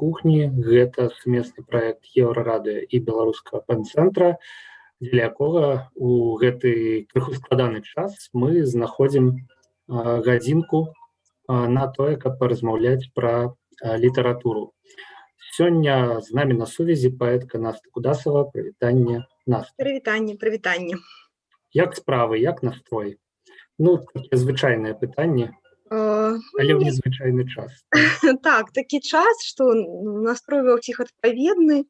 кухні. Гэта сумесны праект Еўрарадыё і беларускага пэн-цэнтра, дзеля якога у гэты крыху складаны час мы знаходзім гадзінку на тое, каб паразмаўляць пра літаратуру. Сёння з намі на сувязі паэтка Наста Кудасава. Прывітанне, Наста. Прывітанне. Як справы, як настрой? Ну, такія звычайныя пытанні, але ў незвычайны час. Так, такі час, што настрой ва ўсіх адпаведны.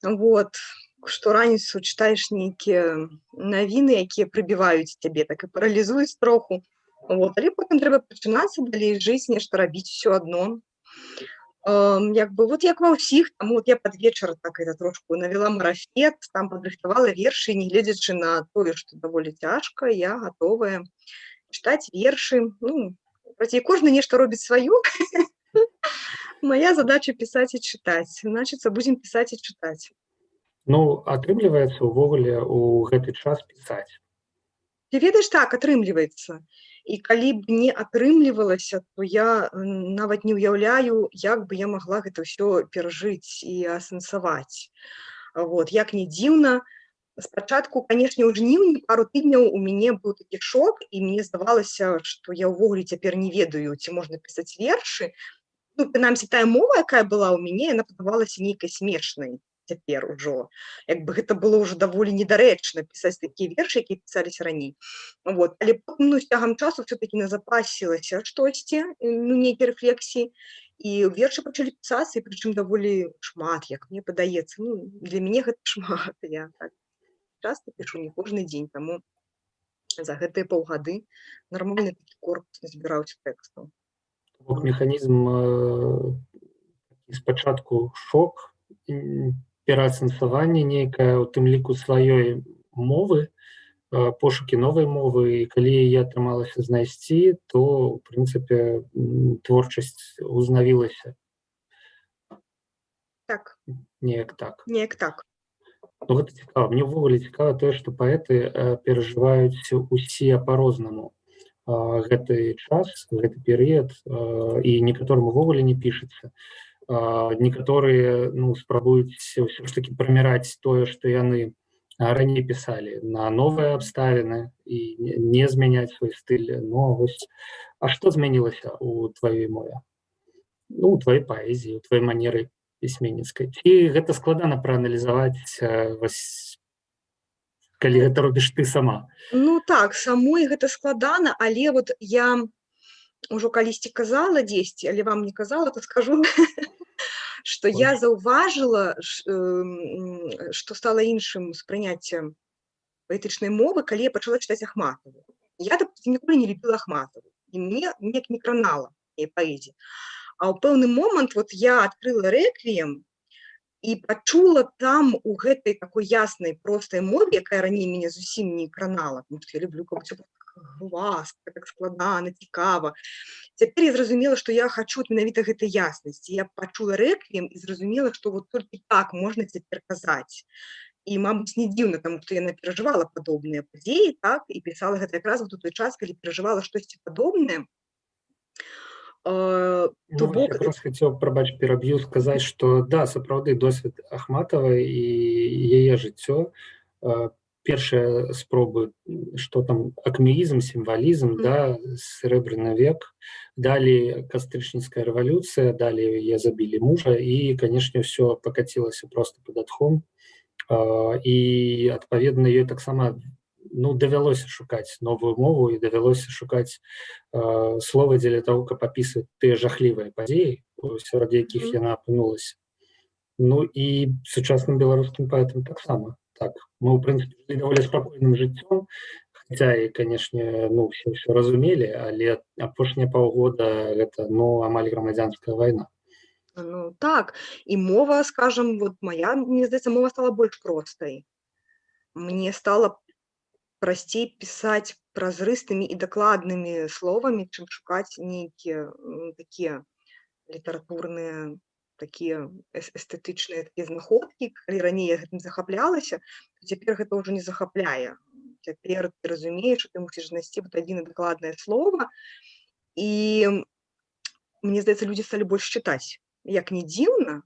Вот, што раніцу чытаеш нейкія навіны, якія прыбіваюць цябе, так і паралізуюць троху. Вот, але потым трэба пачынацца далей жыць, нешта рабіць усё адно. Вот як ва ўсіх, таму вот я пад вечар так это трошку навела марафет, там падрыхтавала вершы, не гледзячы на тое, што даволі цяжка, я гатовая чытаць вершы. Ну, працей кожны нешта робіць сваё. Моя задача пісаць і чытаць. Значыцца, будзем пісаць і чытаць. Ну, атрымліваецца ўвогуле ў гэты час пісаць? Ты ведаеш, так, атрымліваецца. І калі б не атрымлівалася, то я нават не ўяўляю, як бы я магла гэта ўсё перажыць і асэнсаваць. Вот, як не дзіўна, спачатку, канешне, ў жніўні пару тыдняў у мяне быў такі шок, і мне здавалася, што я ўвогуле цяпер не ведаю, ці можна пісаць вершы. Ну, прынамсі, тая мова, якая была ў мяне, яна падавалася нейкай смешнай цяпер ужо. Як бы гэта было ўжо даволі недарэчна пісаць такія вершы, якія пісаліся раней. Вот. Але потым, з цягам часу ўсё-такі назапасілася штосьці, нейкія рэфлексіі, і вершы пачалі пісацца, і прычым даволі шмат, як мне падаецца. Ну, для мяне гэта шмат. Я так часта пішу, не кожны дзень, таму за гэтыя паўгады нармальны такі корпус назбіраўся тэкстаў. Механізм спачатку шок, пераасэнсаванне нейкае, у тым ліку сваёй мовы, пошукі новай мовы, і калі яе атрымалася знайсці, то, у прынцыпе, творчасць узнавілася. Так. Неяк так. Неяк так. Ну, гэта цікава. Мне ўвогуле цікава тое, што паэты перажываюць усе па-рознаму гэты час, гэты перыяд, і некаторым увогуле не пішацца. Некаторыя спрабуюць ўсё ж такі прыміраць тое, што яны раней пісалі, на новыя абставіны і не змяняць свой стыль. Ну, вось, а што змянілася ў тваёй мове? Ну, у тваёй паэзіі, у тваёй манеры пісьменніцкай. Ці гэта складана прааналізаваць, калі гэта робіш ты сама? Ну так, самой гэта складана, але вот я ўжо калісьці казала дзесьці, але вам не казала, то скажу, што я заўважыла, што стала іншым спрыняццем паэтычнай мовы, калі я пачала чытаць Ахматову. Я, допустим, ніколі не любіла Ахматову, і мне неяк не кранала яе паэзія. А ў пэўны момант вот я адкрыла рэквіем і пачула там у гэтай такой яснай, простай мове, якая раней мяне зусім не кранала, тому што я люблю ўсё гласка, так складана, цікава. Цяпер я зразумела, што я хачу менавіта гэтай яснасці. Я пачула рэквіем і зразумела, што вот толькі так можна цяпер казаць. І, мабыць, не дзіўна, таму што яна перажывала падобныя падзеі, так, і пісала гэта якраз у той час, калі перажывала штосьці падобнае. Я просто хацеў, прабач, пераб'ю, сказаць, што да, сапраўды досвед Ахматовай і яе жыццё, першыя спробы, што там, акмеізм, сімвалізм, да, срэбраны век, далей кастрычніцкая рэвалюцыя, далей яе забілі мужа, і, канешне, ўсё пакацілася проста пад адхом, і, адпаведна, ёй таксама давялося шукаць новую мову і давялося шукаць словы дзеля таго, каб апісваць тыя жахлівыя падзеі, сярод якіх яна апынулася. Ну і сучасным беларускім паэтам таксама. Так, мы, ў прынцыпе, жылі даволі спакойным жыццём, хаця і, канешне, ўсё разумелі, але апошнія паўгода гэта, амаль грамадзянская вайна. Ну так, і мова, скажам, вот моя, мне здаецца, мова стала больш простай. Мне стала прасцей пісаць празрыстымі і дакладнымі словамі, чым шукаць нейкія такія літаратурныя, такія эстэтычныя такія знаходкі. Калі раней я гэтым захаплялася, то цяпер гэта ўжо не захапляе. Цяпер ты разумееш, што ты мусіш знайсці вот адзінае дакладнае слова, і мне здаецца, людзі сталі больш чытаць як не дзіўна,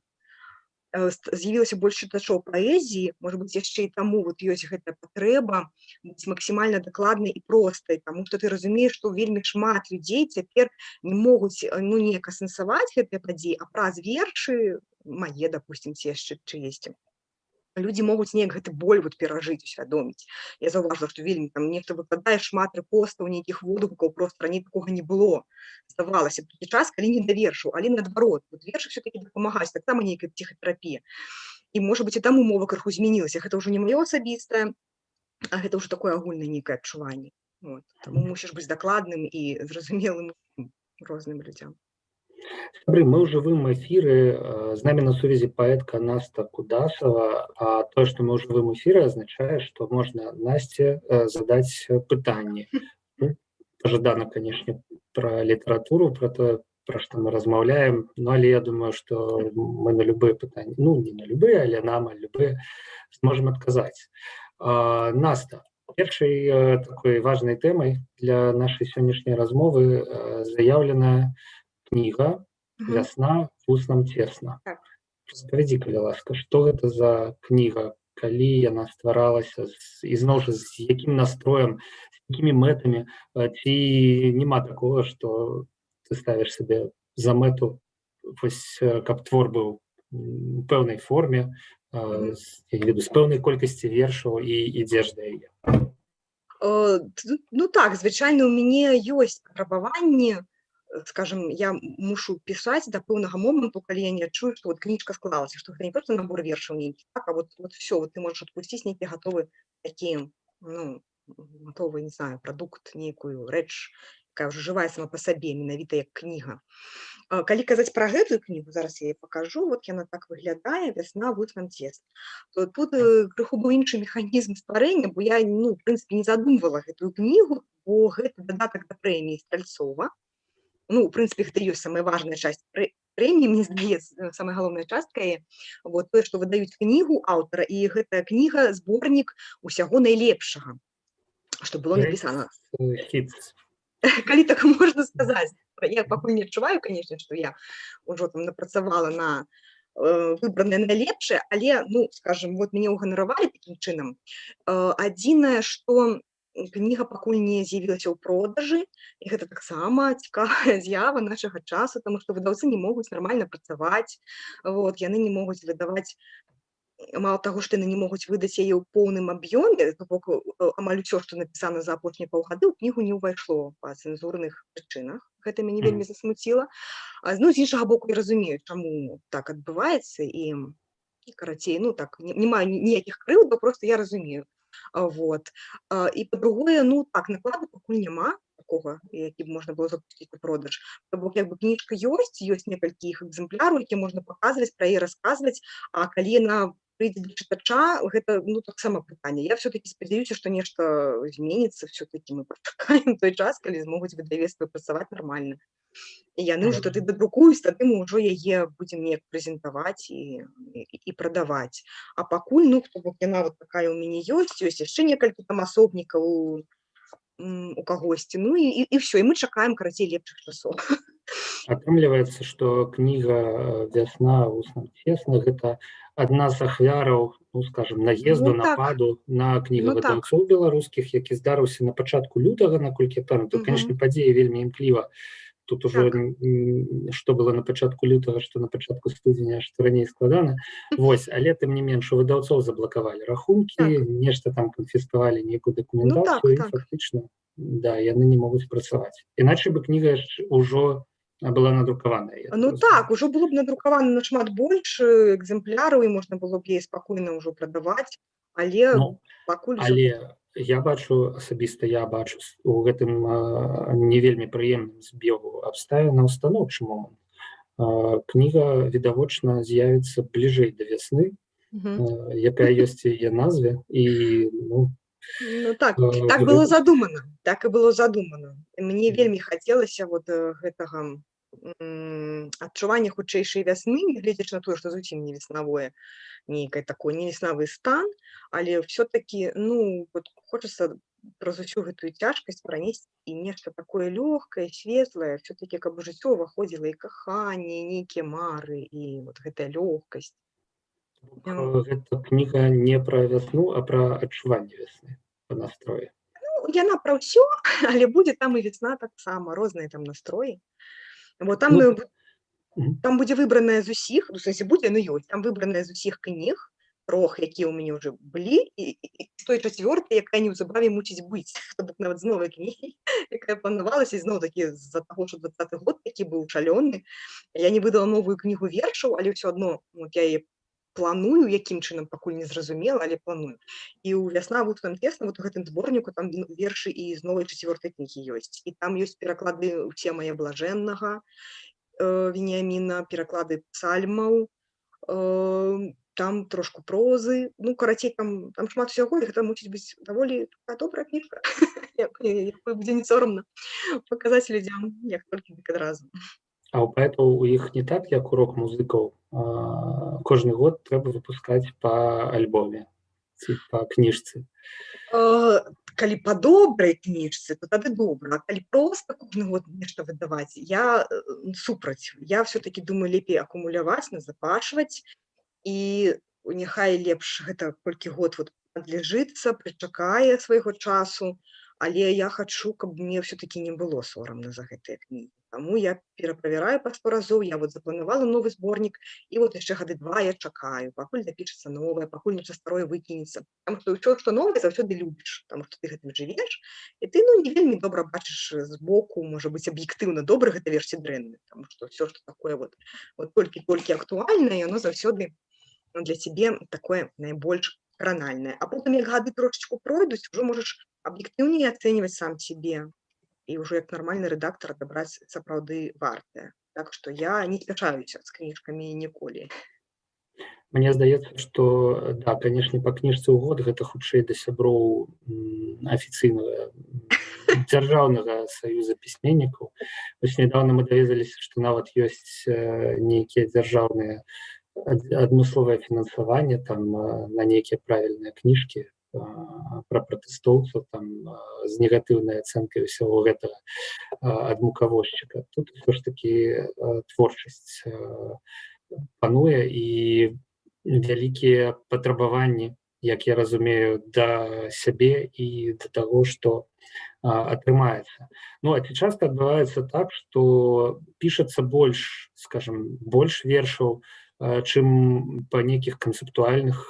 з'явілася больш чытачоў паэзіі, можа быць, яшчэ і таму вот ёсць гэтая патрэба быць максімальна дакладнай і простай, таму што ты разумееш, што вельмі шмат людзей цяпер не могуць ну неяк асэнсаваць гэтыя падзеі, а праз вершы мае, допустим, ці яшчэ чыесьці, людзі могуць неяк гэты боль вот перажыць, усвядоміць. Я заўважыла, што вельмі там нехта выкладае шмат рэпостаў, нейкіх водгукаў, проста раней такога не было. Здавалася, такі час, калі не да вершаў, але наадварот, вот вершы все-таки дапамагаюць, таксама нейкая псіхатэрапія. І, можа быць, і таму мова крыху змянілася. Гэта ўжо не маё асабістае, а гэта ўжо такое агульнае нейкае адчуванне. Вот. Таму мусіш быць дакладным і зразумелым розным людзям. Сябры, мы ў жывым эфіры, з намі на сувязі паэтка Наста Кудасава, а тое, што мы ў жывым эфіры, азначае, што можна Насце задаць пытанні. Ну, пажадана, канешне, пра літаратуру, пра тое, пра што мы размаўляем, ну, але я думаю, што мы на любыя пытанні, ну, не на любыя, але на амаль любыя, зможам адказаць. Наста, першай такой важнай тэмай для нашай сённяшняй размовы заяўлена кніга «Вясна вуснам цесна». Распавядзі, калі ласка, што гэта за кніга, калі яна стваралася, і зноў жа з якім настроем, з якімі мэтамі, ці няма такога, што ты ставіш сабе за мэту, каб твор быў у пэўнай форме, з пэўнай колькасці вершаў і ідзеш да яе? Ну так, звычайна, у мяне ёсць патрабаванні, скажем, я мушу пісаць да пэўнага моманту, калі я не адчую, што вот кніжка склалася, што гэта не проста набор вершаў нейкі, так, а вот все, вот ты можаш адпусціць нейкі гатовы такі, ну, гатовы, не знаю, прадукт, нейкую рэч, якая ўжо жывая сама па сабе, менавіта як кніга. Калі казаць пра гэтую кнігу, зараз я яе пакажу, вот яна так выглядае, «Вясна вуснам цесна». Тут крыху быў іншы механізм стварэння, бо я, ну, в прынцыпе, не задумвала гэтую кнігу, бо гэта дадатак да прэміі Стральцова. Ну, в прынцыпе, гэта ёсць самая важная часть прэміі, мне здаецца, самая галоўная частка яе, вот, тое, што выдаюць кнігу аўтара, і гэтая кніга зборнік усяго найлепшага, што было напісана. Калі так можна сказаць. Я пакуль не адчуваю, канешне, што я ўжо там напрацавала на выбранае найлепшае, але, ну, скажем, вот мяне ўганаравалі такім чынам. Адзінае, што кніга пакуль не з'явілася ў продажы, і гэта таксама цікавая з'ява нашага часу, таму што выдаўцы не могуць нармальна працаваць, вот, яны не могуць выдаваць, мало таго, што яны не могуць выдаць яе ў поўным аб'ёме, то бок амаль усё, што напісана за апошнія паўгады, ў кнігу не ўвайшло па цэнзурных прычынах. Гэта мяне вельмі засмуціла. Ну, з іншага боку, я разумею, чаму так адбываецца, і карацей, ну так, не маю ніякіх крыўдаў, просто я разумею. Вот. І па-другое, ну так, накладу пакуль няма такога, які б можна было запусціць у продаж. То бок, як бы кніжка ёсць некалькі іх экземпляраў, які можна паказваць, пра яе расказваць, а калі яна прыйдзе да чытача, гэта, ну, таксама пытанне. Я все-таки спадзяюся, што нешта зменіцца, все-таки мы пачакаем той час, калі змогуць выдавецтвы працаваць нармальна. І яны ўжо тады дадрукуюць, тады мы ўжо яе будзем неяк прэзентаваць і прадаваць. А пакуль, ну, то бок яна вот такая ў мяне ёсць яшчэ некалькі там асобнікаў у кагосьці, ну і все, і мы чакаем, карацей, лепшых часоў. Атрымліваецца, што кніга «Вясна вуснам цесна» — гэта адна з ахвяраў, ну, скажем, наезду, нападу на кнігавыдаўцоў беларускіх, які здарыўся на пачатку лютага, наколькі я памятаю. Канешне, падзеі вельмі імкліва. Тут ужо што было на пачатку лютага, што на пачатку студзеня, што раней складана. Вось, але тым не менш, у выдаўцоў заблакавалі рахункі, нешта там канфіскавалі нейкую дакументацыю, і фактычна, да, яны не могуць працаваць. Іначай бы кніга ўжо была надрукаваная. Ну так, ужо было б надрукавана нашмат больш экземпляраў, і можна было б яе спакойна ўжо прадаваць, але пакуль... Але я бачу, асабіста я бачу у гэтым не вельмі прыемным збегу абставінаў станоўчы момант. Кніга, відавочна, з'явіцца бліжэй да вясны, якая ёсць у яе назве, і, ну... Ну так, так было задумана, так і было задумана. Мне вельмі хацелася вот гэтага адчування хутчэйшай вясны, гледзячы на тое, што зусім не веснавое, нейкае такое, не веснавы стан, але все-таки, ну, вот хочется праз усю гэтую цяжкасць пранесці і нешта такое лёгкае, светлае, все-таки каб у жыццё ўваходзіла і каханне, і нейкія мары, і вот гэтая лёгкасць. Гэта кніга не пра вясну, а пра адчуванне вясны па настроі. Ну, яна пра ўсё, але будзе там і весна таксама, розныя там настроі. Вот там, Ну, мгм. там будзе выбраная з усіх, ну, в сэнсе будзе, ну ёсць, там выбраная з усіх кніг, 3, якія ў мяне ўжо былі, і з той 4-й, якая неўзабаве мусіць быць. То бок нават з новай кнігі, якая планавалася, і зноў-такі з-за таго, што 20-й год такі быў шалёны. Я не выдала новую кнігу вершаў, але ўсё адно вот я яе планую, якім чынам, пакуль не зразумела, але планую. І ў «Вясна вуткам песна», вот у гэтым зборніку там вершы і з новай 4-й кнігі ёсць. І там ёсць пераклады «Уце мае блажэннага», Веніаміна, пераклады псальмаў, там трошку прозы, ну, карацей, там шмат усяго, і гэта мусіць быць даволі такая добрая кніжка, якую будзе не сорамна паказаць людзям, як толькі дык адразу. А ў паэтаў у іх не так, як у рок-музыкаў. Кожны год трэба выпускаць па альбоме ці па кніжцы. Калі па добрай кніжцы, то тады добра, а калі проста кожны год нешта выдаваць, я супраць. Я все-таки думаю, лепей акумуляваць, назапашваць, і няхай лепш гэта колькі год вот адлежыцца, прычакае свайго часу, але я хачу, каб мне все-таки не было сорамна за гэтыя кнігі. Таму я пераправяраю па 100 разоў, я вот запланавала новы зборнік, і вот яшчэ гады 2 я чакаю, пакуль дапішацца новае, пакуль нешта старое выкінецца. Таму што ўсё, што новае, заўсёды любіш, таму што ты гэтым жывеш, і ты, ну, не вельмі добра бачыш збоку, можа быць, аб'ектыўна добры гэта верш ці дрэнны, таму што ўсё, што такое вот толькі актуальнае, яно заўсёды для цябе такое найбольш кранальнае. А потым, як гады трошечку пройдуць, ужо можаш аб'ектыўней ацэньваць сам сябе, і ўжо як нармальны рэдактар адабраць сапраўды вартае. Так што я не спяшаюся з кніжкамі ніколі. Мне здаецца, што да, канешне, па кніжцы ў год гэта хутчэй да сяброў афіцыйнага дзяржаўнага саюза пісьменнікаў. Вось нядаўна мы даведаліся, што нават ёсць нейкія дзяржаўныя адмысловае фінансаванне там на нейкія правільныя кніжкі пра пратэстоўцаў, там з негатыўнай ацэнкай усяго гэтага ад мукавозчыка. Тут ўсё ж такі творчасць пануе і вялікія патрабаванні, як я разумею, да сябе і да таго, што атрымаецца. Ну, а ці часта адбываецца так, што пішацца больш, скажем, больш вершаў, чым па нейкіх канцэптуальных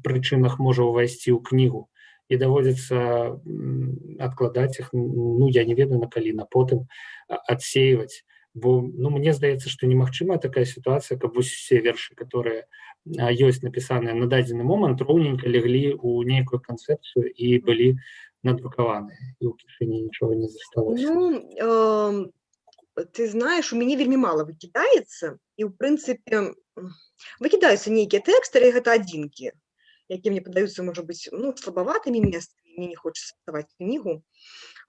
прычынах можа ўвайсці ў кнігу, і даводзіцца адкладаць іх, ну, я не ведаю на калі, на потым адсеиваць. Бо, ну, мне здаецца, што немагчымая такая сітуацыя, каб усе вершы, которые ёсць напісаныя на дадзены момант, роўненька леглі ў нейкую канцэпцыю і былі надрукаваныя, і ў кішэні нічога не засталося. Ну, ты знаеш, у мяне вельмі мала выкідаецца, і ў прынцыпе выкідаюцца нейкія тэксты, але гэта адзінкі, якія мне падаюцца, можа быць, ну, слабаватымі месцамі, мне не хочацца псаваць кнігу.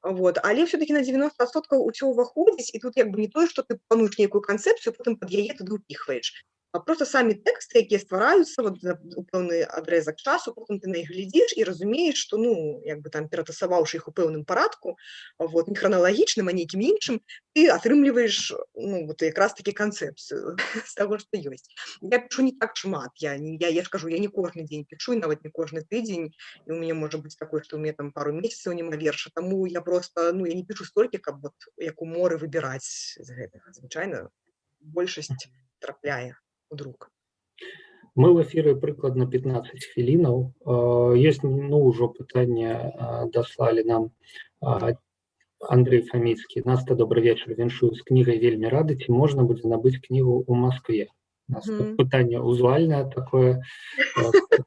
Вот. Але все-таки на 90% усё ўваходзіць, і тут як бы не тое, што ты плануеш нейкую канцэпцыю, потым пад яе туды ўпіхваеш. А просто самі тэксты, якія ствараюцца вот, у пэўны адрэзак часу, потым ты на іх глядзіш і разумееш, што, ну, як бы там ператасаваўшы іх у пэўным парадку, вот, не храналагічным, а нейкім іншым, ты атрымліваеш, ну, вот, якраз такі канцэпцыю з таго, што ёсць. Я пішу не так шмат, я ж кажу, я не кожны дзень пішу, і нават не кожны тыдзень, і у мяне можа быць такое, што ў мяне там пару месяцаў няма верша, таму я просто, ну, я не пішу столькі, каб вот, як у моры выбіраць з гэтага. Звычайна большасць трапляе у друк. Мы ў эфіры прыкладна 15 хвілінаў. Ёсць, ну, ўжо пытанне даслалі нам. Андрей Фаміцкі. Наста, добрый вечар. Віншую з кнігай, вельмі рады. Ці можна будзе набыць кнігу ў Маскве? Наста пытанне узвальнае такое,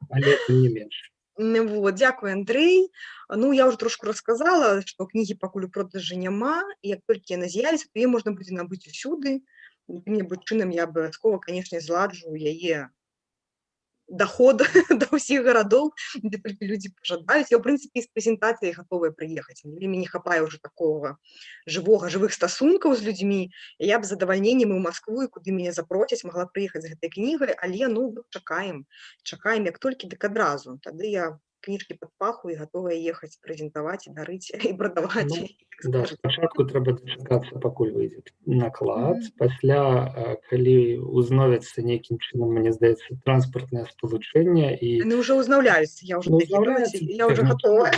але тым не менш. Вот, дзякуй, Андрей. Ну, я ўжо трошку расказала, што кнігі пакуль у продажы няма, і як толькі яны з'явяцца, то яе можна будзе набыць усюды. Якім-небудзь чынам я абавязкова, канешне, зладжу яе доход до ўсіх гарадоў, дзе толькі людзі пажадаюць. Я, ў прынцыпе, з прэзентацыяй гатовая прыехаць. Мне не хапае ўжо такога жывых стасункаў з людзьмі. Я б з задавальненнем і ў Маскву, і куды мяне запросяць, магла прыехаць з гэтай кнігай, але, ну, чакаем, як толькі, дык адразу. Тады я кніжкі пад паху і гатовая ехаць прэзентаваць, і дарыць, і прадаваць, Ну, так да, скажаць. спачатку трэба дачакацца, пакуль выйдзе наклад. Мгм. Пасля, калі узновіцца нейкім чынам, мне здаецца, транспартнае спалучэнне і Яны ўжо ўзнаўляюцца, я ўжо накідваюся, узнаўляецца я ўжо гатовая.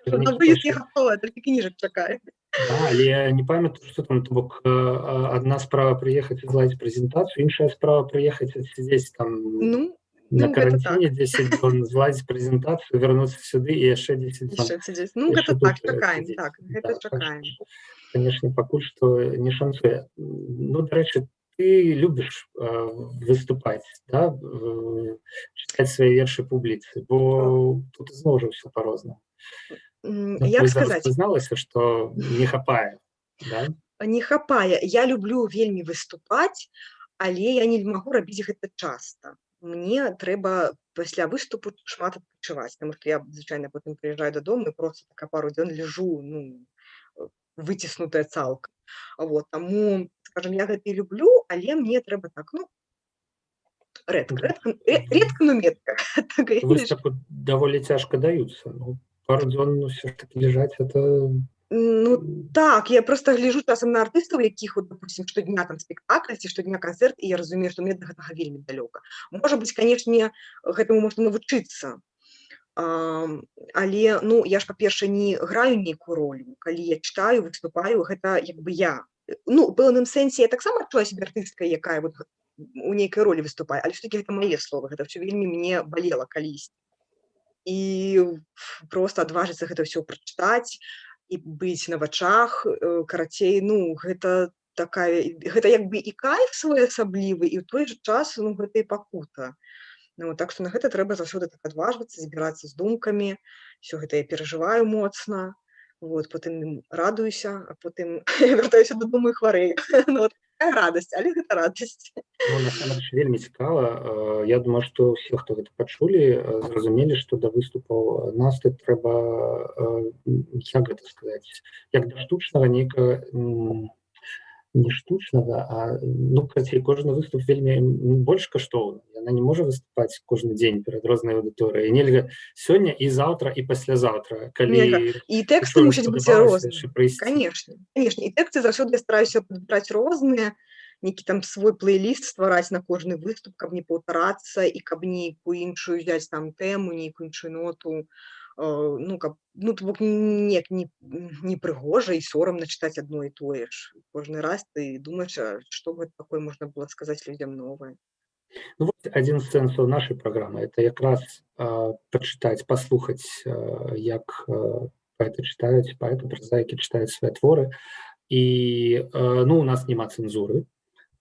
На цягнікі выезд не пайшлі. гатовая, толькі кніжак чакаю. Да, але я не памятаю, што там, то бок, адна справа прыехаць і зладзіць прэзентацыю, іншая справа прыехаць адсядзець там Ну, на гэта так. каранціне 10 дзён, зладзіць прэзентацыю, вярнуцца сюды і яшчэ 10 дзён Яшчэ сядзець. Ну, яшчэ гэта тут так, чакаем, сядзець. так, гэта Да, так чакаем. што, канешне, пакуль што не шанцуе. Ну, дарэчы, ты любіш выступаць, да, чытаць свае вершы публіцы, бо тут ізноў жа ўсё па-рознаму. Ну, Як вось зараз сказаць, прызналася, што не хапае, да? не хапае. Я люблю вельмі выступаць, але я не магу рабіць гэта часта. Мне трэба пасля выступу шмат адпачываць, таму што я звычайна потым прыязджаю дадому і проста така пару дзён лежу, ну, выціснутая цалкам. Вот, таму, скажам, я гэта і люблю, але мне трэба так, ну, редка, но метка. Так, ведаеш? Выступы даволі цяжка даюцца. Ну, пару дзён ўсё ж такі ляжаць, это Ну, так, я просто гляжу часам на артыстаў, якіх, от, допустим, штодня там спектакль ці штодня канцэрт, і я разумею, што мне да гэтага вельмі далёка. Можа быць, канешне, гэтаму можна навучыцца. Але, ну, я ж, па-першае, не граю нейкую ролю. Калі я чытаю, выступаю, гэта як бы я. Ну, у пэўным сэнсе я таксама адчуваю сябе артысткай, якая вот у нейкай ролі выступае, але ўсё-такі гэта мае словы, гэта ўсё вельмі мне балела калісьці. І проста адважыцца гэта ўсё прачытаць і быць на вачах, карацей, ну, гэта як бы і кайф своеасаблівы, і ў той жа час, ну, гэта і пакута. Ну, так што на гэта трэба заўсёды так адважвацца, збірацца з думкамі, ўсё гэта я перажываю моцна, вот, потым радуюся, а потым вяртаюся дадому і хварэю. Ну, вот такая радасць, але гэта радасць. ну, насамрэч вельмі цікава. Я думаю, што ўсе, хто гэта пачулі, зразумелі, што да выступаў настрой трэба, як гэта сказаць, як да штучнага нейкага, не штучнага, а, ну, карацей, кожны выступ вельмі больш каштоўны. Яна не можа выступаць кожны дзень перад рознай аўдыторыяй. Нельга сёння і заўтра і паслязаўтра, калі І тэксты мусяць быць розныя. Канешне, канешне. І тэксты заўсёды я стараюся падбіраць розныя, нейкі там свой плейліст ствараць на кожны выступ, каб не паўтарацца і каб нейкую іншую взяць там тэму, нейкую іншую ноту. Ну, каб, ну, то бок не прыгожа і сорамна чытаць адно і тое ж. Кожны раз ты думаеш, што гэта такое можна было сказаць людзям новае. Ну, вот адзін з сэнсаў нашай праграмы, это якраз пачытаць, паслухаць, як паэты чытаюць, паэты, празаікі чытаюць свае творы. І, ну, у нас няма цэнзуры,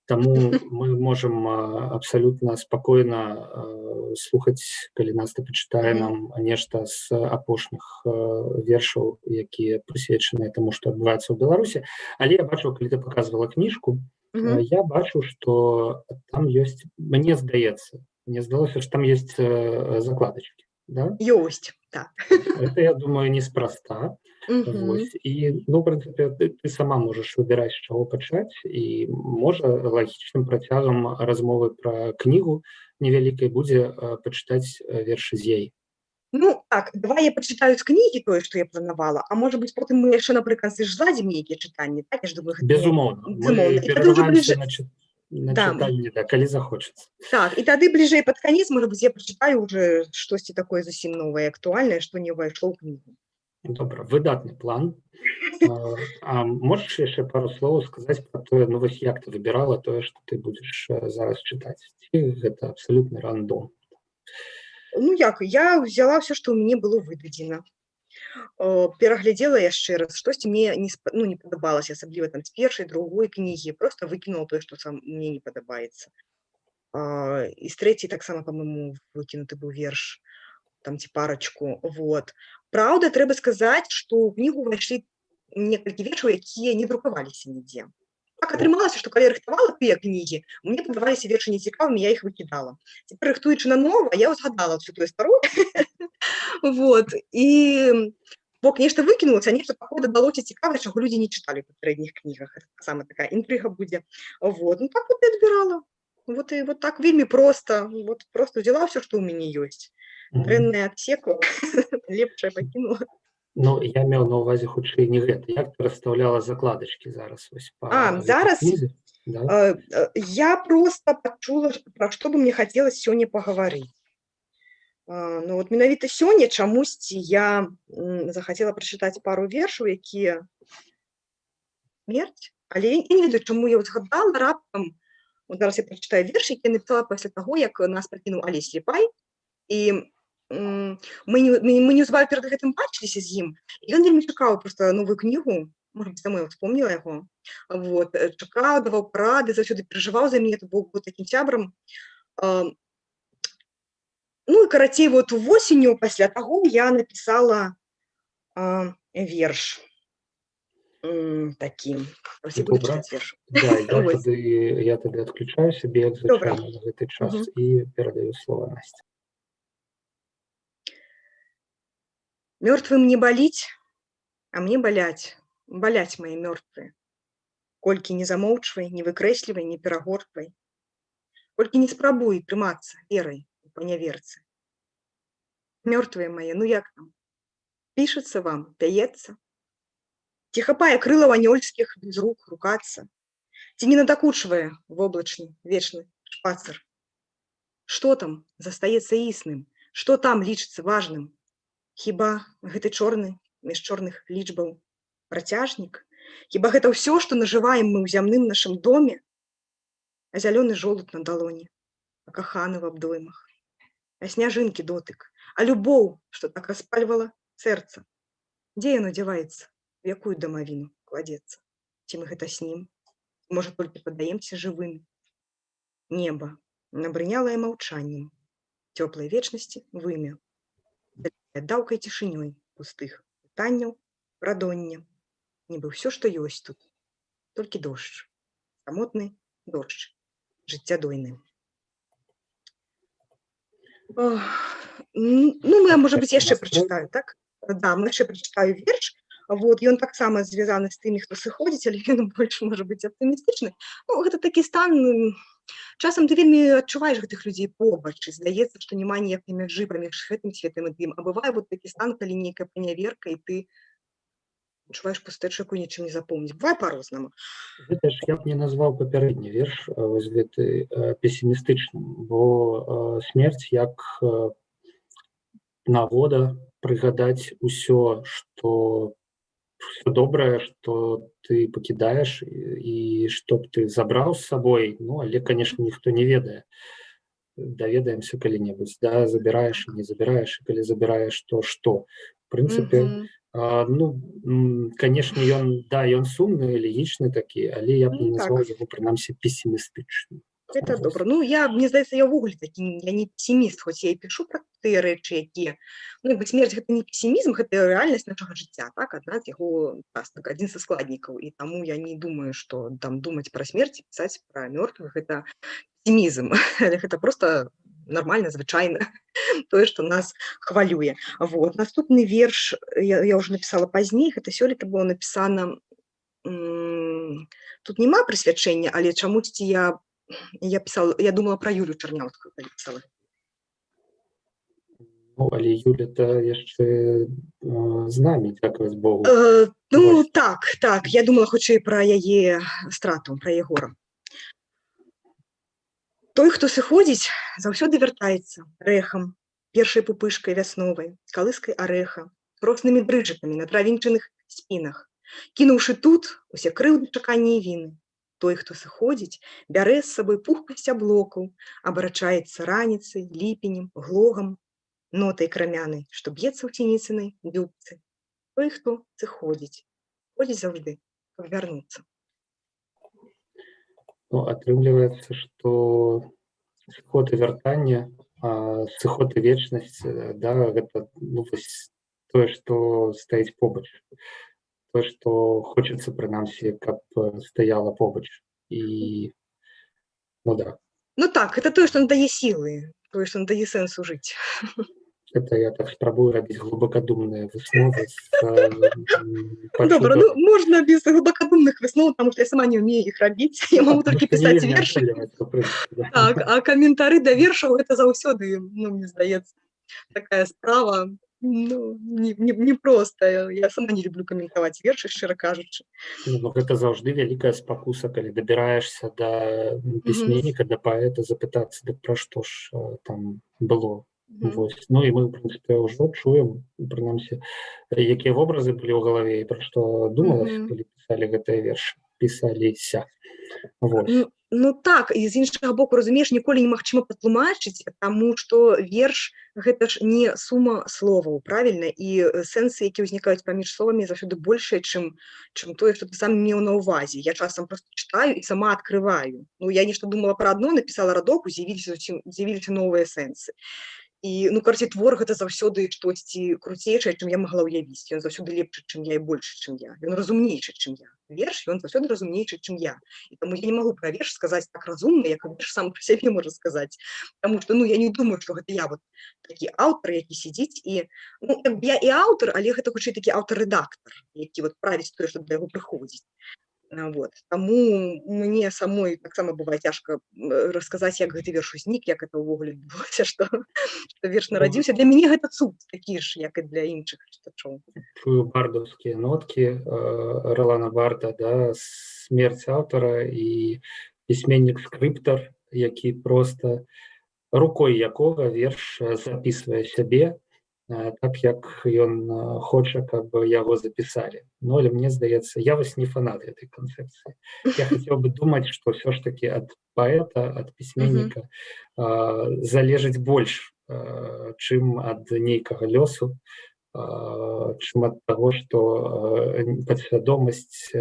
таму мы можам абсалютна спакойна слухаць, калі Наста пачытае нам нешта з апошніх вершаў, якія прысвечаныя таму, што адбываецца ў Беларусі. Але я бачыў, калі ты паказвала кніжку, я бачу, што там ёсць, мне здалося, што там ёсць закладачкі, да? Ёсць, так. Это, я думаю, неспроста. Вось. І, ну, в прынцыпе, ты сама можаш выбіраць, з чаго пачаць, і можа лагічным працягам размовы пра кнігу невялікай будзе пачытаць вершы з яе. Ну, так, давай я пачытаю з кнігі тое, што я планавала, а можа быць, потым мы яшчэ, напрыклад, зладзім нейкія чытанні, так? Я ж думаю, гэта Безумоўна. Мы перарываемся на чытанні, да, калі захочацца. Так, і тады бліжэй пад канец, можа быць, я прачытаю ўжо штосьці такое зусім новае, актуальнае, што не ўвайшло ў кнігу. Добра, выдатны план. А можаш яшчэ пару слоў сказаць пра тое, ну, вось як ты выбірала тое, што ты будзеш зараз чытаць? Ці гэта абсалютны рандом? Ну, як, я ўзяла ўсё, што ў мяне было выдадзена. Пераглядзела яшчэ раз, штосьці мне не падабалася, асабліва там з першай, другой кнігі, проста выкінула тое, што мне не падабаецца. І з трэцяй таксама, па-мойму, выкінуты быў верш, там ці парачку, вот. Праўда, трэба сказаць, што ў кнігу ўвайшлі некалькі вершаў, якія не друкаваліся нідзе. Так атрымалася, што калі рыхтавала тыя кнігі, мне падаваліся вершы нецікавымі, я іх выкідала. Цяпер, рыхтуючы на нова, я ўзгадала ўсю тую старую. Вот. І бок нешта выкінулася, нешта такое дадалося цікавае, чаго людзі не чыталі ў папярэдніх кнігах. Гэта таксама такая інтрыга будзе. Вот. Ну, так вот і адбірала. Вот и вот так вельмі проста. Вот просто взяла все, что у меня есть. Мгм. Дрэннае адсекла, лепшае пакінула. Ну, я меў на ўвазе хутчэй не гэта. Як ты расстаўляла закладачкі зараз вось па гэтай Зараз кнізе? Да? я просто пачула, пра што бы мне хацелася сёння пагаварыць. Ну вот менавіта сёння чамусьці я захацела прачытаць пару вершаў, якія смерць, але я не ведаю, чаму я згадала раптам. Вот зараз я прачытаю верш, які я напісала пасля таго, як нас пакінуў Алесь Сліпай. І мы неўзабаве перад гэтым бачыліся з ім. І ён вельмі чакаў проста новую кнігу, можа быць, таму я вспомнила яго. Вот, чакаў, даваў парады, заўсёды перажываў за мяне, быў такім сябрам. Ну і карацей, вот восенню пасля таго я напісала верш такі. Ось я буду Добра. чытаць верш. Да, Вось. я тады адключаю сябе, як Добра. звычайна, на гэты час і перадаю слова Насці. Мёртвым не баліць, а мне баляць мае мёртвыя. Колькі не замоўчвай, не выкрэслівай, не перагортвай. Колькі не спрабуй трымацца верай у паняверцы. Мёртвыя мае, ну як там? Пішацца вам, пяецца? Ці хапае крылаў анёльскіх без рук рукацца? Ці не надакучвае воблачны вечны шпацыр? Што там застаецца існым? Што там лічыцца важным? Хіба гэты чорны між чорных лічбаў працяжнік? Хіба гэта ўсё, што нажываем мы ў зямным нашым доме? А зялёны жолуд на далоні, а каханы в абдоймах, а сняжынкі дотык, а любоў, што так распальвала сэрца. Дзе яно дзяваецца, у якую дамавіну кладзецца? Ці мы гэта снім? Можа, толькі паддаемся жывым? Неба набрынялае маўчаннем, цёплай вечнасці вымя, аддаўкай цішынёй пустых пытанняў, радоння. Нібы ўсё, што ёсць тут, толькі дождж, самотны дождж, жыццядойны. Ну, я, можа быць, яшчэ прачытаю, так? Да, яшчэ прачытаю верш. Вот, ён таксама звязаны з тымі, хто сыходзіць, але ён больш, можа быць, аптымістычны. Ну, гэта такі стан, часам ты вельмі адчуваеш гэтых людзей побач, і здаецца, што няма ніякай мяжы паміж гэтым светам і тым. А бывае вот такі стан, калі нейкая паняверка, і ты адчуваеш пустэчу, якую нічым не запомніць. Бывае па-рознаму. Гэта ж я б не назваў папярэдні верш вось гэты песімістычным, бо смерць як нагода прыгадаць усё, што добрае, што ты пакідаеш і што б ты забраў з сабой, ну, але, канешне, ніхто не ведае. Даведаемся калі-небудзь, да, забіраеш і не забіраеш, і калі забіраеш, то што? В прынцыпе, ну, канешне, ён сумны, элегічны такі, але я б не назваў яго, прынамсі, песімістычным. Гэта добра. Ну, мне здаецца, я ўвогуле такі, я не песіміст, хоць я і пішу пра тыя рэчы, якія... Ну, смерць гэта не песімізм, гэта рэальнасць нашага жыцця, так? Адна з яго, адзін са складнікаў. І таму я не думаю, што там думаць пра смерць і пісаць пра мёртвых, гэта песімізм. Але гэта проста нармальна, звычайна, тое, што нас хвалюе. Вот. Наступны верш я ўжо напісала пазней, гэта сёлета было напісана... Тут няма прысвячэння, але чамусьці я думала пра Юлю Чарняўскую, калі пісала. Ну, але Юля-то яшчэ з намі, дзякаваць Богу. Ну, так, я думала хутчэй пра яе страту, пра яе гора. Той, хто сыходзіць, заўсёды вяртаецца рэхам, першай пупышкай вясновай, калыскай арэха, роснымі дрыжыкамі на травінчаных спінах, кінуўшы тут усе крыўды, чаканні і віны. Той, хто сыходзіць, бярэ з сабой пухкасць аблокаў, абарачаецца раніцай, ліпенем, глогам, нотай крамянай, што б'ецца ў цінісінай дубцы. Той, хто сыходзіць, ходзіць заўжды, каб вярнуцца. Ну, атрымліваецца, што сыход і вяртанне, сыход і вечнасць, да, гэта, ну, вось тое, што стаіць побач. То, што хочацца, прынамсі, каб стаяла побач. І, ну, да. Ну так, это тое, што надае сілы, тое, што надае сэнсу жыць. Это я так спрабую рабіць глубакадумныя высновы з Добра, пачутага. ну можна без глыбакадумных высноў, таму што я сама не ўмею іх рабіць. Я магу Потому толькі что не пісаць вельмі вершы. атрымліваецца, в прынцыпе, да. Так, а каментары да вершаў гэта заўсёды, ну, мне здаецца, такая справа, ну, непростая. Я сама не люблю каментаваць вершы, шчыра кажучы. Ну, гэта заўжды вялікая спакуса, калі дабіраешся да Мгм. пісьменніка, да паэта, запытацца, дык пра што ж там было. Мгм. Вось. Ну і мы, ў прынцыпе, ўжо чуем, прынамсі, якія вобразы былі ў галаве і пра што думалася, Мгм. калі пісалі гэтыя вершы, пісаліся. Вось. Ну так, і з іншага боку, разумееш, ніколі немагчыма патлумачыць, таму што верш гэта ж не сума словаў, правільна? І сэнсы, якія ўзнікаюць паміж словамі, заўсёды большыя, чым тое, што ты сам меў на ўвазе. Я часам проста чытаю і сама адкрываю. Ну, я нешта думала пра адно, напісала радок, з'явіліся новыя сэнсы. І, ну, карацей, твор гэта заўсёды штосьці круцейшае, чым я магла ўявіць. Ён заўсёды лепшы, чым я, і большы, чым я. Ён разумнейшы, чым я. Верш, ён заўсёды разумнейшы, чым я. І таму я не магу пра верш сказаць так разумна, як верш сам пра сябе можа сказаць. Таму што, ну, я не думаю, што гэта я вот такі аўтар, які сядзіць і... Ну, я і аўтар, але гэта хутчэй такі аўтар-рэдактар, які вот правіць тое, што да яго прыходзіць. Вот. Таму мне самой таксама бывае цяжка расказаць, як гэты верш узнік, як это ўвогуле адбылося, што верш нарадзіўся. Для мяне гэта цуд такі ж, як і для іншых чытачоў. Чую бардаўскія ноткі Ролана Барта, да, смерць аўтара і пісьменнік-скрыптар, які проста рукой якога верш запісвае сябе так, як ён хоча, каб яго запісалі. Ну, але мне здаецца, я вось не фанат гэтай канцэпцыі. Я хацеў бы думаць, што ўсё ж такі ад паэта, ад пісьменніка залежыць больш, чым ад нейкага лёсу, чым ад таго, што падсвядомасць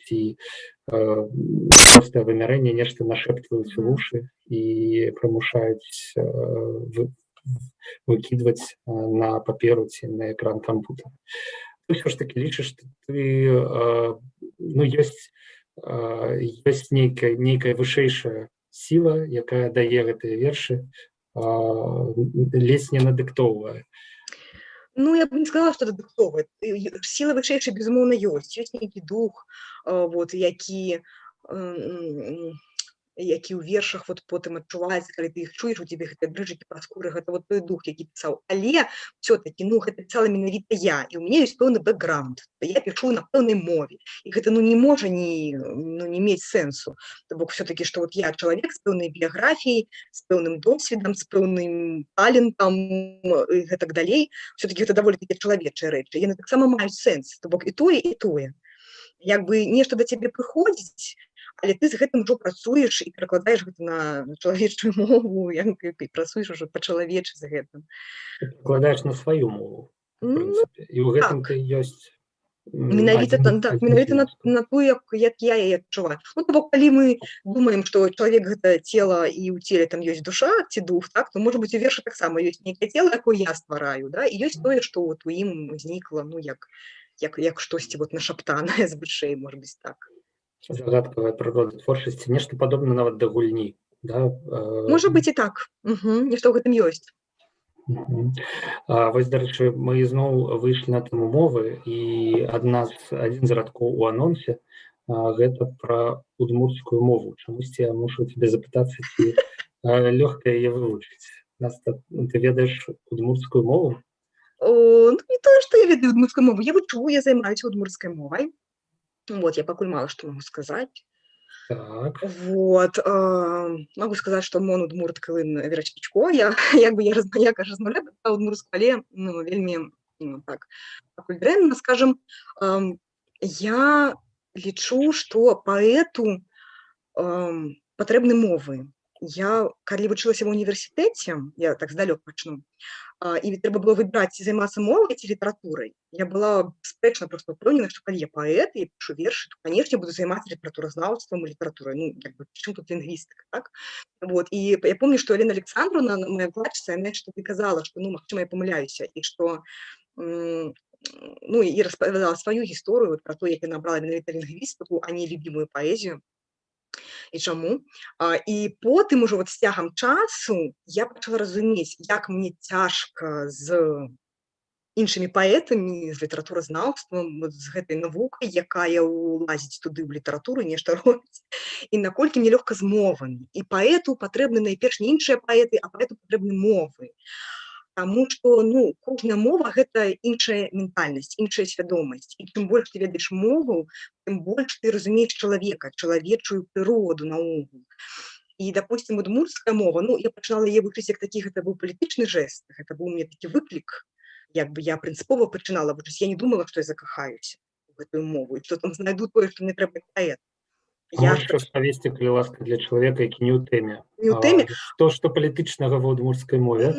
ці простае вымярэнне нешта нашэптваюць у вушы і прымушаюць выкідваць на паперу ці на экран кампутера. Ты ўсё ж такі лічыш, што ты, ну, ёсць нейкая вышэйшая сіла, якая дае гэтыя вершы, ледзь не надыктоўвае. Ну, я б не сказала, што дадатковая. Сіла вышэйшая, безумоўна, ёсць. Ёсць нейкі дух, вот, які ў вершах вот потым адчуваецца, калі ты іх чуеш, у цябе гэтыя дрыжыкі па скуры, гэта вот той дух, які пісаў. Але ўсё-такі, ну, гэта пісала менавіта я, і ў мяне ёсць пэўны бэкграунд. Я пішу на пэўнай мове, і гэта, ну, не можа не мець сэнсу. То бок ўсё-такі, што вот я чалавек з пэўнай біяграфіяй, з пэўным досведам, з пэўным талентам і гэтак далей. Ўсё-такі гэта даволі такі чалавечыя рэчы. Яны таксама маюць сэнс. То бок і тое, і тое. Як бы нешта да цябе прыходзіць, але ты з гэтым ужо працуеш і перакладаеш гэта на чалавечую мову, і працуеш ужо па-чалавечы з гэтым. Перакладаеш на сваю мову, в прынцыпе. І ў гэтым ты ёсць Менавіта на тую, як я яе адчуваю. Ну, то бок, калі мы думаем, што чалавек гэта цела і ў целе там ёсць душа ці дух, так, то, можа быць, у вершы таксама ёсць нейкае цела, якое я ствараю, да, і ёсць тое, што вот у ім узнікла, ну, як штосьці вот нашаптанае з вышэй, можа быць, так. Загадкавая прырода творчасці, нешта падобна нават да гульні, да? Можа быць і так. Нешта ў гэтым ёсць. Вось, дарэчы, мы зноў выйшлі на тэму мовы, і адзін з радкоў у анонсе гэта пра удмурцкую мову. Чамусьці я мушу цябе запытацца, ці лёгка яе вывучыць. Ты ведаеш удмурцкую мову? Ну, не тое, што я ведаю удмурцкую мову. Я вучу, я займаюся удмурцкай мовай. Вот, я пакуль мала што магу сказаць. Так. Вот, могу сказаць, што мон удмурт кылын верачпічко. Я размаўляю па-удмурцку, але, ну, вельмі, ну, так, пакуль дрэнна, скажам. Я лічу, што паэту патрэбны мовы. Я, калі вучылася ва ўніверсітэце, я так здалёк пачну, і трэба было выбраць, займацца мовай ці літаратурай. Я была бясспрэчна проста ўпэўнена, што калі я паэт і пішу вершы, то, канешне, буду займацца літаратуразнаўствам і літаратурай. Ну, як бы, чым тут лінгвістыка, так? Вот, і я помню, што Алена Александровна, моя выкладчыца, яна што-то казала, што, ну, магчыма, я памыляюся, і што, ну, і распавядала сваю гісторыю пра то, як яна брала менавіта лінгвістыку, а не любімую паэзію. і чаму. І потым ужо з цягам часу я пачала разумець, як мне цяжка з іншымі паэтамі, з літаратуразнаўствам, з гэтай навукай, якая ўлазіць туды ў літаратуру, нешта робіць, і наколькі мне лёгка з мовамі. І паэту патрэбны найперш не іншыя паэты, а паэту патрэбны мовы. Таму што кожная мова гэта іншая ментальнасць, іншая свядомасць. І чым больш ты ведаеш мову, тым больш ты разумееш чалавека, чалавечую прыроду наогул. І, допустим, удмуртская мова, я пачынала яе вучыць як такі, гэта быў палітычны жэст, гэта быў мне такі выклік, як бы я прынцыпова пачынала вучыць, я не думала, што я закахаюся у гэтую мову, і што там знайду тое, што мне трэба паэт. Можаш распавесці, калі ласка, для чалавека, які не ў тэме. Не ў тэме? Што палітычнага ва удмуртскай мове?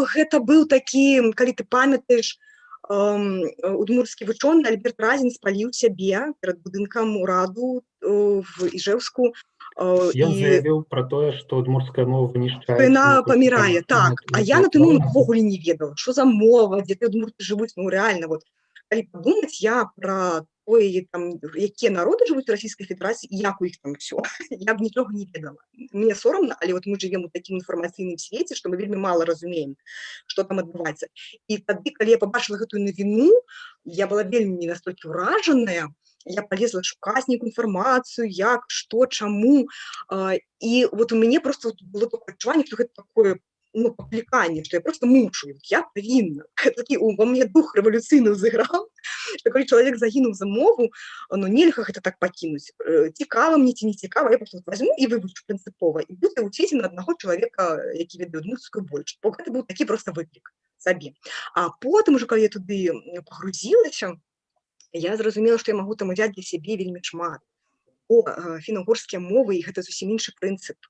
Гэта быў такі, калі ты памятаеш, удмуртскі вучоны Альберт Разін спаліў сябе перад будынкам ураду в Іжэўску. Ён заявіў пра тое, што удмуртская мова вынішчаецца. Яна памірае, так. А я на той момант увогуле не ведала, што за мова, дзе ты удмурты жывуць, рэальна, калі падумаць, я пра тое, якія народы жывуць у Расійскай Федэрацыі і як у іх там усё, я б нічога не ведала. Мне сорамна, але мы жывем у такім інфармацыйным свеце, што мы вельмі мала разумеем, што там адбываецца. І тады, калі я пабачыла гэтую навіну, я была вельмі настолькі ўражаная, я полезла шукаць нейкую інфармацыю, як, што, чаму. І у мяне просто было такое адчуванне, што гэта такое пакліканне, што я просто мушу, я павінна. Такі ва мне дух рэвалюцыйны ўзыграў, што калі чалавек загінуў за мову, нельга гэта так пакінуць. Цікава мне ці не цікава, я просто возьму і вывучу прынцыпова, і буду вучыць на аднаго чалавека, які ведае удмуртскую больш. Бо гэта быў такі просто выклік сабе. А потым ужо, калі я туды пагрузілася, я зразумела, што я магу там узяць для сябе вельмі шмат. Фіна-угорскія мовы, і гэта зусім іншы прынцып.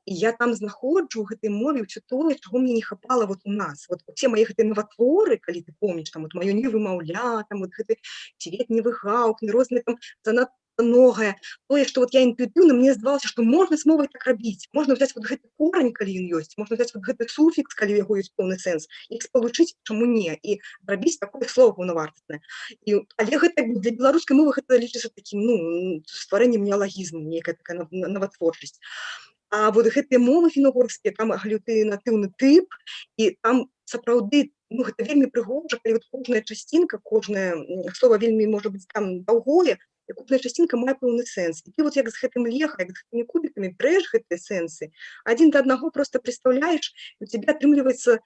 І я там знаходжу ў гэтай мове ўсё тое, чаго мне не хапала у нас. Усе мае гэтыя наватворы, калі ты помніш, маё невымаўля, гэты цвет невыгаўкны, розныя занадта многае. Тое, што я інтуітыўна, мне здавалася, што можна з мовай так рабіць. Можна ўзяць гэты корань, калі ён ёсць, можна ўзяць гэты суфікс, калі ў яго ёсць поўны сэнс, іх спалучыць, чаму не, і рабіць такое слова паўнавартаснае. Але гэта для беларускай мовы гэта лічыцца такім стварэннем неалагізму, нейкая такая наватворчасць. А гэтыя мовы фіна-угорскія, там галютынатыўны тып, і там сапраўды гэта вельмі прыгожа, калі кожная часцінка, кожнае слова вельмі можа быць там даўгое, і кожная часцінка мае пэўны сэнс. І ты як з гэтым леха, як з гэтымі кубікамі бярэш гэтыя сэнсы, адзін да аднаго просто прадстаўляеш, і у цябе атрымліваецца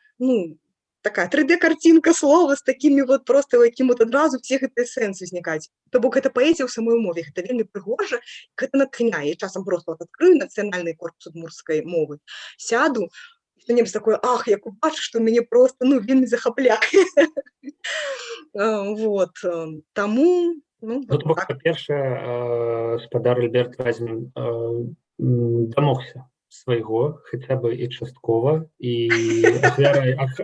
такая 3D-картинка слова з такімі просто, якім адразу все гэтыя сэнсы узнікаюць. То бок гэта паэзія ў самой мове, гэта вельмі прыгожа, гэта натхняе. Я часам просто адкрыю нацыянальны корпус удмуртскай мовы, сяду, што-небудзь такое, як убачу, што мяне просто, вельмі захапляе. Таму, па-першае, спадар Альберт Разін дамогся свайго, хаця бы і часткова, і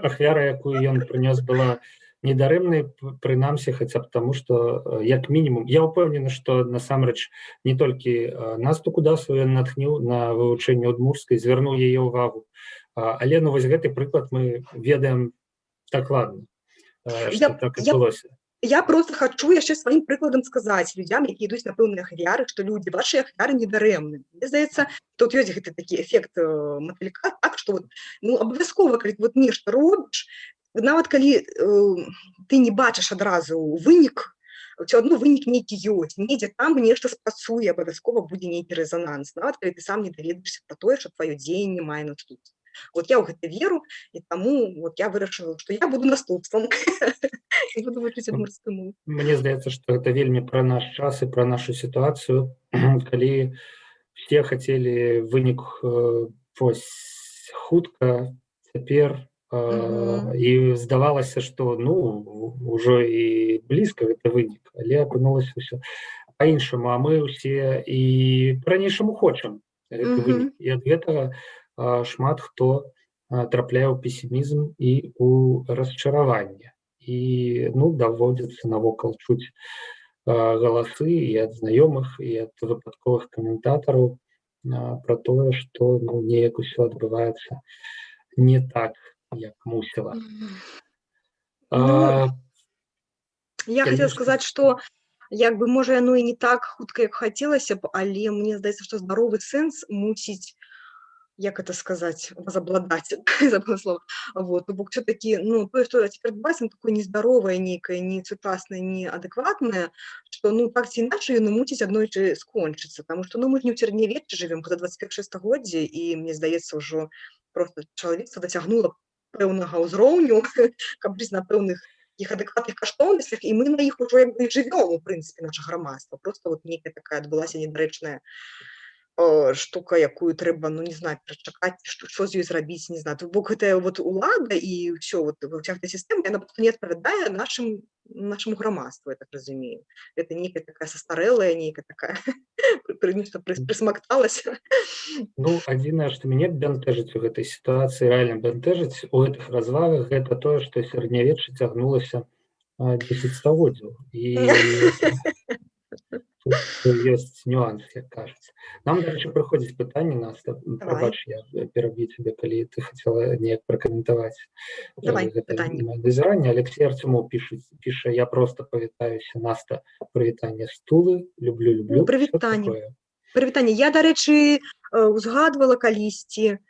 ахвяра, якую ён прынёс, была недарэмнай, прынамсі, хаця б таму, што, як мінімум, я ўпэўнены, што насамрэч не толькі Насту Кудасаву ён натхніў на вывучэнне удмуртскай, звярнуў яе ўвагу, але гэты прыклад мы ведаем дакладна, што так адбылося. Я просто хачу яшчэ сваім прыкладам сказаць людзям, які ідуць на пэўныя ахвяры, што людзі, вашыя ахвяры недарэмны. Мне здаецца, тут ёсць гэты такі эфект матылька, так, што абавязкова, калі нешта робіш, нават калі ты не бачыш адразу вынік, ўсё адно вынік нейкі ёсць, недзе там нешта спрацуе, абавязкова будзе нейкі рэзананс, нават калі ты сам не даведаешся пра тое, што тваё дзеянне мае наступствы. Я ў гэта веру, і таму я вырашыла, што я буду наступствам. Буду вучыць удмуртскую мову. Мне здаецца, што гэта вельмі пра наш час і пра нашу сітуацыю, калі все хацелі вынік хутка, цяпер, і здавалася, што ўжо і блізка гэта вынік, але апынулася ўсё па-іншаму, а мы ўсе і па-ранейшаму хочам гэты вынік. І ад гэтага шмат хто трапляе ў песімізм і ў расчараванне. І даводзіцца навокал чуць галасы і ад знаёмых, і ад выпадковых каментатараў пра тое, што неяк усё адбываецца не так, як мусіла. Я хацела сказаць, што як бы, можа, яно і не так хутка, як хацелася б, але мне здаецца, што здаровы сэнс мусіць, як это сказаць, возобладать, забыла слово. Вот, то бок всё-таки, ну, тое, што цяпер адбываецца, оно такое нездаровае нейкае, не сучаснае, не адэкватнае, што, ну, так ці іначай яно мусіць аднойчы скончыцца. Таму што, ну, мы ж не ў сярэднявеччы жывём, гэта 21 стагоддзе, і мне здаецца, ўжо проста чалавецтва дацягнула пэўнага ўзроўню, каб жыць на пэўных іх адэкватных каштоўнасцях, і мы на іх ужо як бы і жывём, у прынцыпе, наша грамадства. Проста вот нейкая такая адбылася недарэчная штука, якую трэба, ну, не знаю, перачакаць, што з ёй зрабіць, не знаю. То бок гэтая вот улада і ўсё, вот уся гэта сістэма, яна проста не адпавядае нашаму грамадству, я так разумею. Гэта нейкая такая састарэлая, нейкая такая нешта прысмакталася. Ну, адзінае, што мяне бянтэжыць у гэтай сітуацыі, рэальна бянтэжыць у гэтых развагах, гэта тое, што сярэднявечча цягнулася 10 стагоддзяў. І тут ёсць нюанс, як кажуць. Нам, дарэчы, прыходзіць пытанне, Наста, Давай, прабач, я пераб'ю цябе, калі ты хацела неяк пракаментаваць давай гэта пытанне. назіранне. Алексей Арцёмоў піша: я проста павітаюся, Наста, прывітанне стулы, люблю, Ну, всё прывітанне. такое. Прывітанне. Я, дарэчы, узгадвала калісьці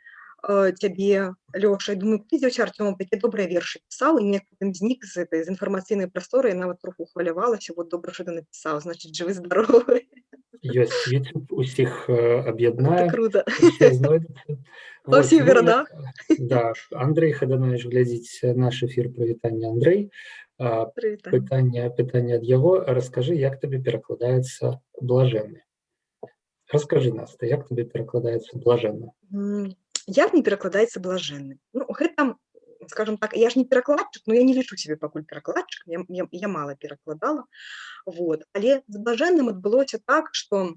цябе, Лёша, і думаю, прыйдзеўся Артём, такі добрыя вершы пісаў, і мне потым знік з інфармацыйнай прасторы, я нават троху хвалявалася, вот добра, што ты напісаў, значыць, жывы, здаровы. Ёсць YouTube, усіх Это аб'яднае, круто. усе знойдуцца. Во Вот, ўсіх ну, гарадах. да, Андрей Хаданович, глядзіць наш эфір, прывітанне, Андрей. Прывітанне. Пытанне ад яго: раскажы, як табе перакладаецца блажэнны? Раскажы, Наста, як табе перакладаецца блажэнны? Як мне перакладаецца блажэнны? Ну, гэта, скажем так, я ж не перакладчык, но я не лічу сябе пакуль перакладчыкам, я мала перакладала. Вот. Але з блажэнным адбылося так, што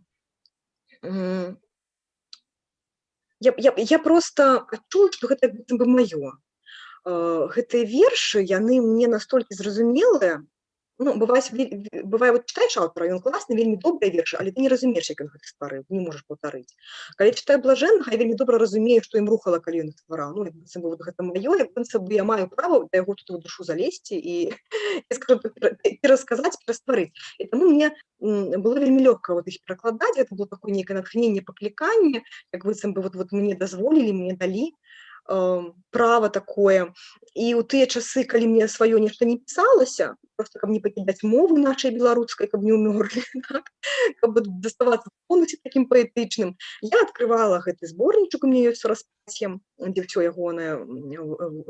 я проста адчула, што гэта быццам бы маё. Гэтыя вершы, яны мне настолькі зразумелыя. Ну, бывае, вот чытаеш аўтара, ён класны, вельмі добрыя вершы, але ты не разумееш, як ён гэта стварыў, не можаш паўтарыць. Калі чытаю блажэннага, я вельмі добра разумею, што ім рухала, калі ён іх ствараў. Ну, як быццам бы вот гэта маё, як быццам бы я маю права да яго тут у душу залезці і, я скажу, перасказаць, перастварыць. І таму мне было вельмі лёгка вот іх перакладаць, гэта было такое нейкае натхненне, пакліканне, як быццам бы вот мне дазволілі, мне далі права такое. І ў тыя часы, калі мне сваё нешта не пісалася, просто каб не пакідаць мовы нашай беларускай, каб не ўмёрлі, так? Каб даставацца тонусе такім паэтычным, я адкрывала гэты зборнічак, у мяне ёсць распасьем, дзе ўсё ягонае,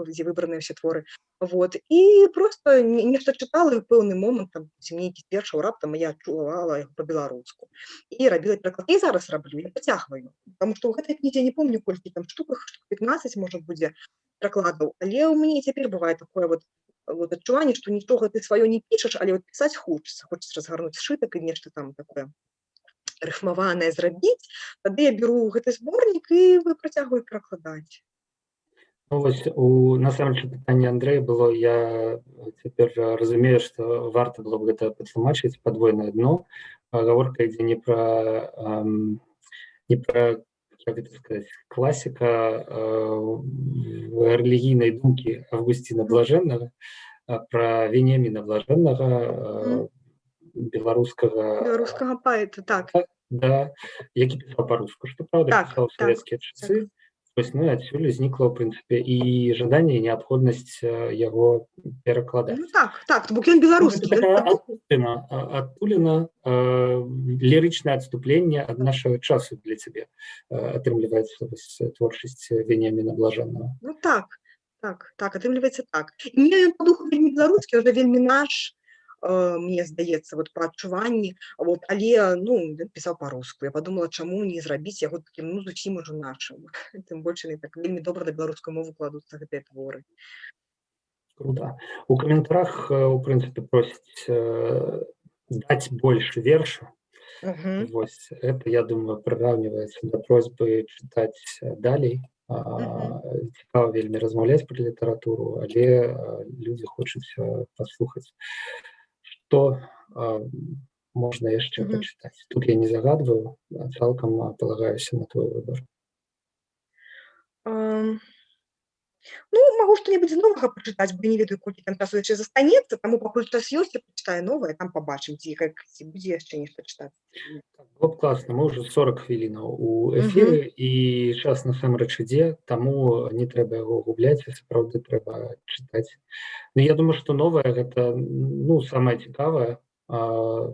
дзе выбраныя ўсе творы. Вот. І просто нешта чытала, і ў пэўны момант, там, нейкі першаў раптам я адчувала яго па-беларуску. І рабіла пераклад. І зараз раблю, я пацягваю. Таму што ў гэтай кнізе, не помню колькі там штук 15, можа, будзе перакладаў. Але ў мяне цяпер бывае такое вот адчуванне, што нічога ты сваё не пішаш, але вот пісаць хочацца разгарнуць сшытак і нешта там такое рыфмаванае зрабіць. Тады я беру гэты зборнік і працягваю перакладаць. Ну, вось насамрэч пытанне Андрэя было, я цяпер разумею, што варта было б гэта патлумачыць, падвойнае дно. Гаворка ідзе не пра, як гэта сказаць, класіка рэлігійнай думкі Авгусціна Блажэннага, а пра Веніаміна Блажэннага, беларускага паэта, так. Да, які пісаў па-руску, што праўда, пісаў у савецкія часы. Вось, ну, адсюль узнікла, ў прынцыпе, і жаданне, і неабходнасць яго перакладаць. Ну так, то бок ён беларускі. Адтуліна лірычнае адступленне ад нашага часу для цябе атрымліваецца творчасць Веніаміна Блажэннага. Ну так, атрымліваецца так. І мне ён па духу вельмі беларускі, уже вельмі наш, мне здаецца, вот па адчуванні, вот, але, ну, ён пісаў па-руску. Я падумала, чаму не зрабіць яго такім, ну, зусім ужо нашым. Тым больш яны так вельмі добра на беларускую мову кладуцца гэтыя творы. Круто. У каментарах, у прынцыпе, просяць даць больш вершаў. Вось, это, я думаю, прыраўніваецца да просьбы чытаць далей. Цікава вельмі размаўляць пра літаратуру, але людзі хочуць паслухаць, што можна яшчэ пачытаць. Тут я не загадваю, цалкам палагаюся на твой выбор. Ну, магу што-небудзь новага пачытаць, бо не ведаю, колькі там часу яшчэ застанецца, таму пакуль час ёсць, я пачытаю новае, там пабачым, ці будзе яшчэ нешта чытаць. Так, было б класна, мы ўжо 40 хвілінаў у Мгм. эфіры, і час насамрэч ідзе, таму не трэба яго губляць, а сапраўды трэба чытаць. Ну, я думаю, што новае гэта, ну, самае цікавае,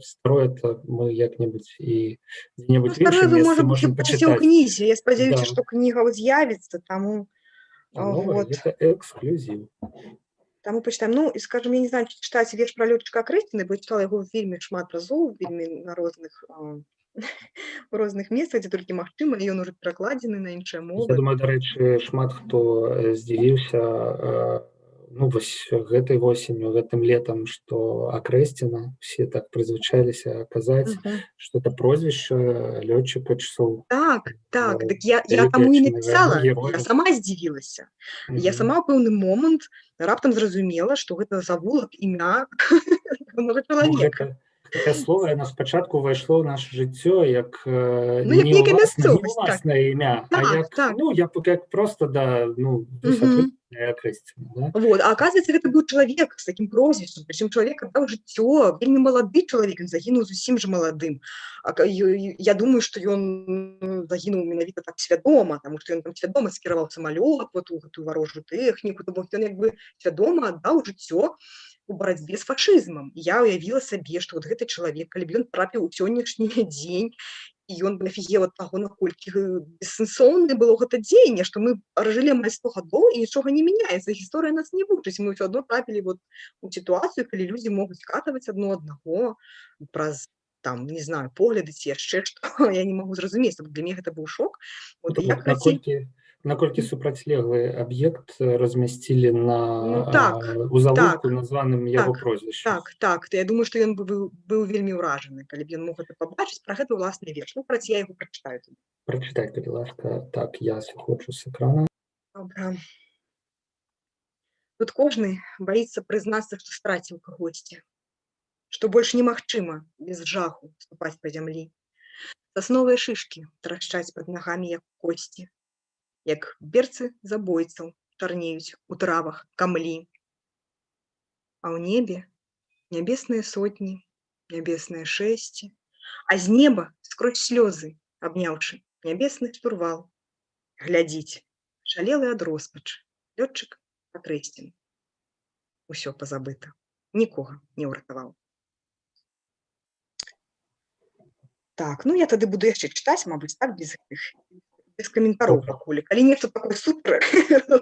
старое-то мы як-небудзь і Ну, дзе-небудзь у старое іншым вы, месцы можа быць, і можам пачыце ў пачытаць. кнізе. Я спадзяюся, Да, што кніга вот з'явіцца, таму а новае вот. гэта эксклюзіў. Таму пачытаем. Ну, і скажам, я не знаю, ці чытаць верш пра лётчыка Акрэсціны, бо чытала яго вельмі шмат разоў, вельмі на розных у розных месцах, дзе толькі магчыма, і ён ужо перакладзены на іншыя Я мовы. думаю, дарэчы, шмат хто здзівіўся, ну, вось гэтай восенню, гэтым летам, што Акрэсціна, все так прызвычаіліся казаць, Мгм. што это прозвішча лётчыка часоў Так, дык я Вялікай таму і Адчыны напісала, я героя. сама здзівілася. Я Мгм. сама ў пэўны момант раптам зразумела, што гэта завулак, імя пэўнага Ну, чалавека. гэтае слова, яно спачатку ўвайшло ў наша жыццё як Ну, як нейкая не мясцовасць, так. ўласнае імя, а Так, як, так. ну, як проста, да, ну, Мгм. высакавыкліканая Акрэсціна, да? Вот, а оказывается, гэта быў чалавек з такім прозвішчам, прычым чалавек аддаў жыццё, вельмі малады чалавек, ён загінуў зусім жа маладым. Я думаю, што ён загінуў менавіта так свядома, таму што ён там свядома скіраваў самалёт, вот у гэтую варожую тэхніку, то бок ён як бы свядома аддаў жыццё у барацьбе з фашызмам. І я ўявіла сабе, што вот гэты чалавек, калі б ён трапіў у сённяшні дзень, і ён бы афігеў ад таго, наколькі бессэнсоўнае было гэта дзеянне, што мы пражылі амаль 100 гадоў і нічога не мяняецца. Гісторыя нас не вучыць. Мы ўсё адно трапілі вот у сітуацыю, калі людзі могуць катаваць адно аднаго праз там, не знаю, погляды ці яшчэ што. Я не магу зразумець, для мяне гэта быў шок. Ну, Вот, то і я бок, карацей, наколькі супрацьлеглы аб'ект размясцілі ну так, у завулку, так, названым яго так, прозвішчам. так. То я думаю, што ён быў вельмі ўражаны, калі б ён мог гэта пабачыць, пра гэта ўласны верш. Ну, я яго прачытаю. Прачытай, калі ласка. Так, я сыходжу з экрана. Добра. Тут кожны баіцца прызнацца, што страціў кагосьці, што больш немагчыма без жаху ступаць па зямлі. Сасновыя шышкі трашчаць пад нагамі, як косці, як берцы забойцаў чарнеюць у травах камлі. А ў небе нябесныя сотні, нябесныя шэсці, а з неба скрозь слёзы, абняўшы нябесны штурвал, глядзіць, шалелы ад роспачы, лётчык Акрэсціны. Усё пазабыта, нікога не ўратаваў. Так, ну я тады буду яшчэ чытаць, мабыць, так, без каментароў Добра. пакуль. Калі нешта такое супер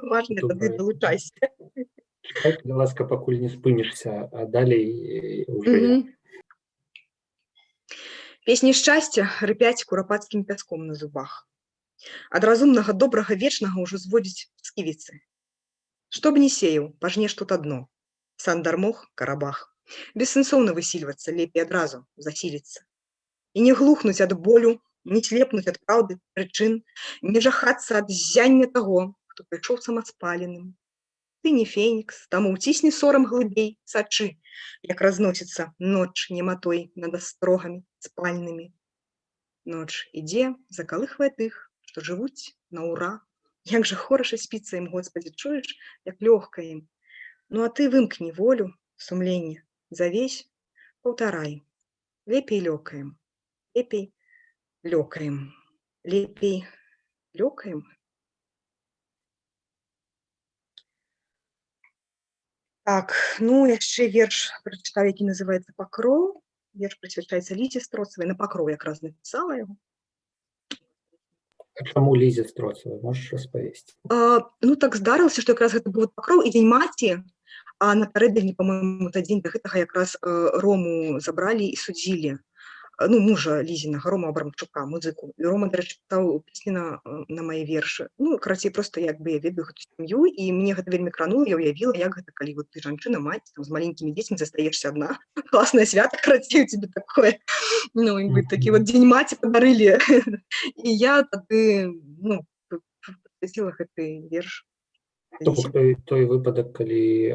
важнае, тады Добра. далучайся. Чытай, калі ласка, пакуль не спынішся, а далей уже я. Мгм. Песні шчасця рыпяць курапацкім пяском на зубах. Ад разумнага, добрага, вечнага ўжо зводзіць сківіцы. Што б ні сеяў, пажнеш тут адно. Сандармох, Карабах. Бессэнсоўна высільвацца, лепей адразу засіліцца. І не глухнуць ад болю, не слепнуць ад праўды прычын, не жахацца ад ззяння таго, хто прыйшоў самаспаленым. Ты не фенікс, таму ўцісні сорам глыбей, сачы, як разносіцца ноч нематой над астрогамі спальнымі. Ноч ідзе, закалыхвае тых, што жывуць на ўра. Як жа хораша спіцца ім, Господі, чуеш, як лёгка ім. Ну а ты вымкні волю, сумленне, завесь, паўтарай. Лепей лёкаем, лепей лёкаем, лепей лёкаем. Так, ну яшчэ верш прачытаю, які называецца «Пакроў». Верш прысвячаецца Лізе Строцавай. На «Пакроў» якраз напісала яго. А чаму Лізе Строцавай? Можаш распавесці? Ну так здарылася, што якраз гэта быў Пакроў і Дзень маці, а напярэдадні, па-мойму, за дзень да гэтага якраз Рому забралі і судзілі. Ну, мужа Лізінага, Рома Абрамчука, музыку. І Рома, дарэчы, пісаў песні на мае вершы. Ну, карацей, проста як бы я ведаю гэту сям'ю, і мне гэта вельмі кранула, я ўявіла, як гэта, калі вот ты жанчына, маці, там, з маленькімі дзецьмі застаешся адна. Класнае свята, карацей, у цябе такое. Ну, і бы такі вот Дзень маці падарылі. І я тады, ну, прысвяціла гэты верш. То бок той выпадак, калі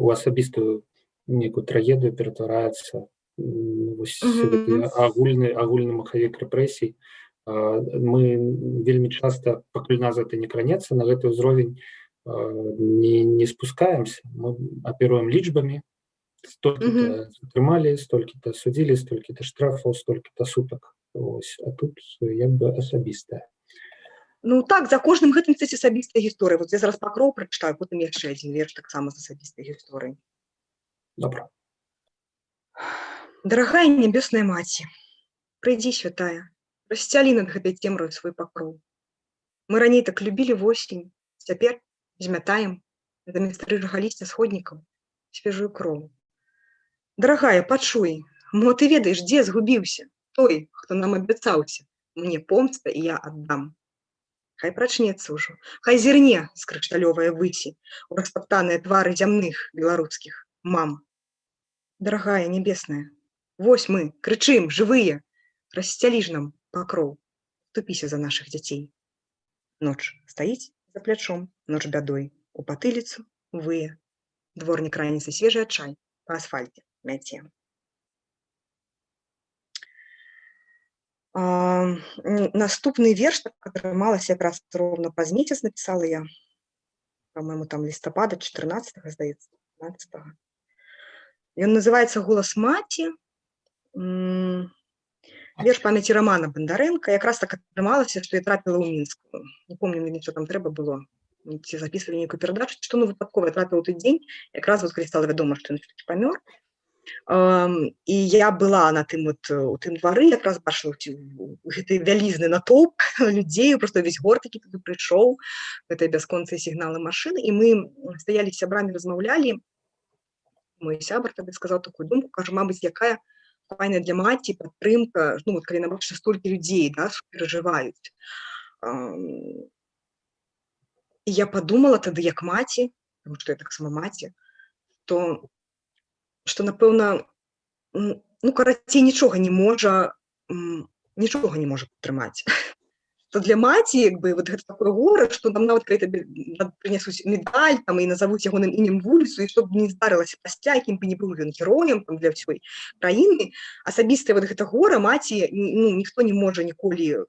у асабістую нейкую трагедыю ператвараецца вось гэты агульны махавік рэпрэсій, мы вельмі часта, пакуль нас гэта не кранецца на гэты ўзровень, не спускаемся, мы оперуем лічбамі, столькі-то затрымалі, столькі-то судзілі, столькі-то штрафаў, столькі-то сутак. Ось, а тут як бы асабістае. Ну так, за кожным гэтым кстати, асабістая гісторыя. Вот я зараз Пакроў прачытаю, потым яшчэ адзін верш таксама з асабістай гісторыяй. Добра. Дарагая нябесная маці, прыйдзі, святая, расцялі над гэтай цемраю свой пакроў. Мы раней так любілі восень, цяпер змятаем замест рыжага лісця сходнікаў свежую кроў. Дарагая, пачуй, мо ты ведаеш, дзе згубіўся той, хто нам абяцаўся, мне помста і я аддам. Хай прачнецца ўжо, хай зірне з крышталёвае высі у распаптаныя твары зямных беларускіх мам. Дарагая нябесная, вось мы, крычым, жывыя, расцялі ж нам пакроў, ступіся за нашых дзяцей. Ноч стаіць за плячом, ноч бядой, у патыліцу вые, дворнік раніцы свежы адчай па асфальце мяце. Наступны верш, так атрымалася якраз роўна праз месяц напісала я, па-моему, там лістапада 14-го, здаецца, 15-го. Ён называецца «Голас маці». Верш памяці Романа Бондаренка. Якраз так атрымалася, што я трапіла ў Мінску. Не помню, мне што там трэба было. Ці запісвалі нейкую перадачу, што ну выпадкова я трапіла ў той дзень, якраз вот калі стала вядома, што ён все-таки памёр. І я была на тым вот у тым двары, якраз бачыла гэты вялізны натоўп людзей, просто весь горад такі туды прыйшоў, гэтыя бясконцыя сігналы машын, і мы стаялі з сябрамі, размаўлялі. Мой сябар тады сказаў такую думку, кажа, мабыць, якая файная для маці падтрымка, ну вот калі набачыш столькі людзей, да, перажываюць. І я падумала тады як маці, тому што я таксама маці, што, напэўна, ну, карацей, нічога не можа падтрымаць. То для маці, як бы, вот гэта такое гора, што нам нават калі табе прынесуць медаль там, і назавуць ягоным імем вуліцу, і што б не здарылася пасля, якім бы не быў ён героем там, для ўсёй краіны, асабістае вот гэта гора маці, ну, ніхто не можа ніколі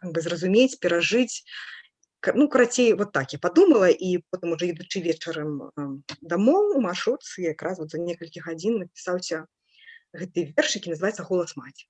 зразумець, перажыць. Ну, карацей, вот так я падумала, і потым уже ідучы вечарам дамоў у маршрутцы, якраз вот за некалькі гадзін напісаўся гэты верш, які называецца «Голас маці».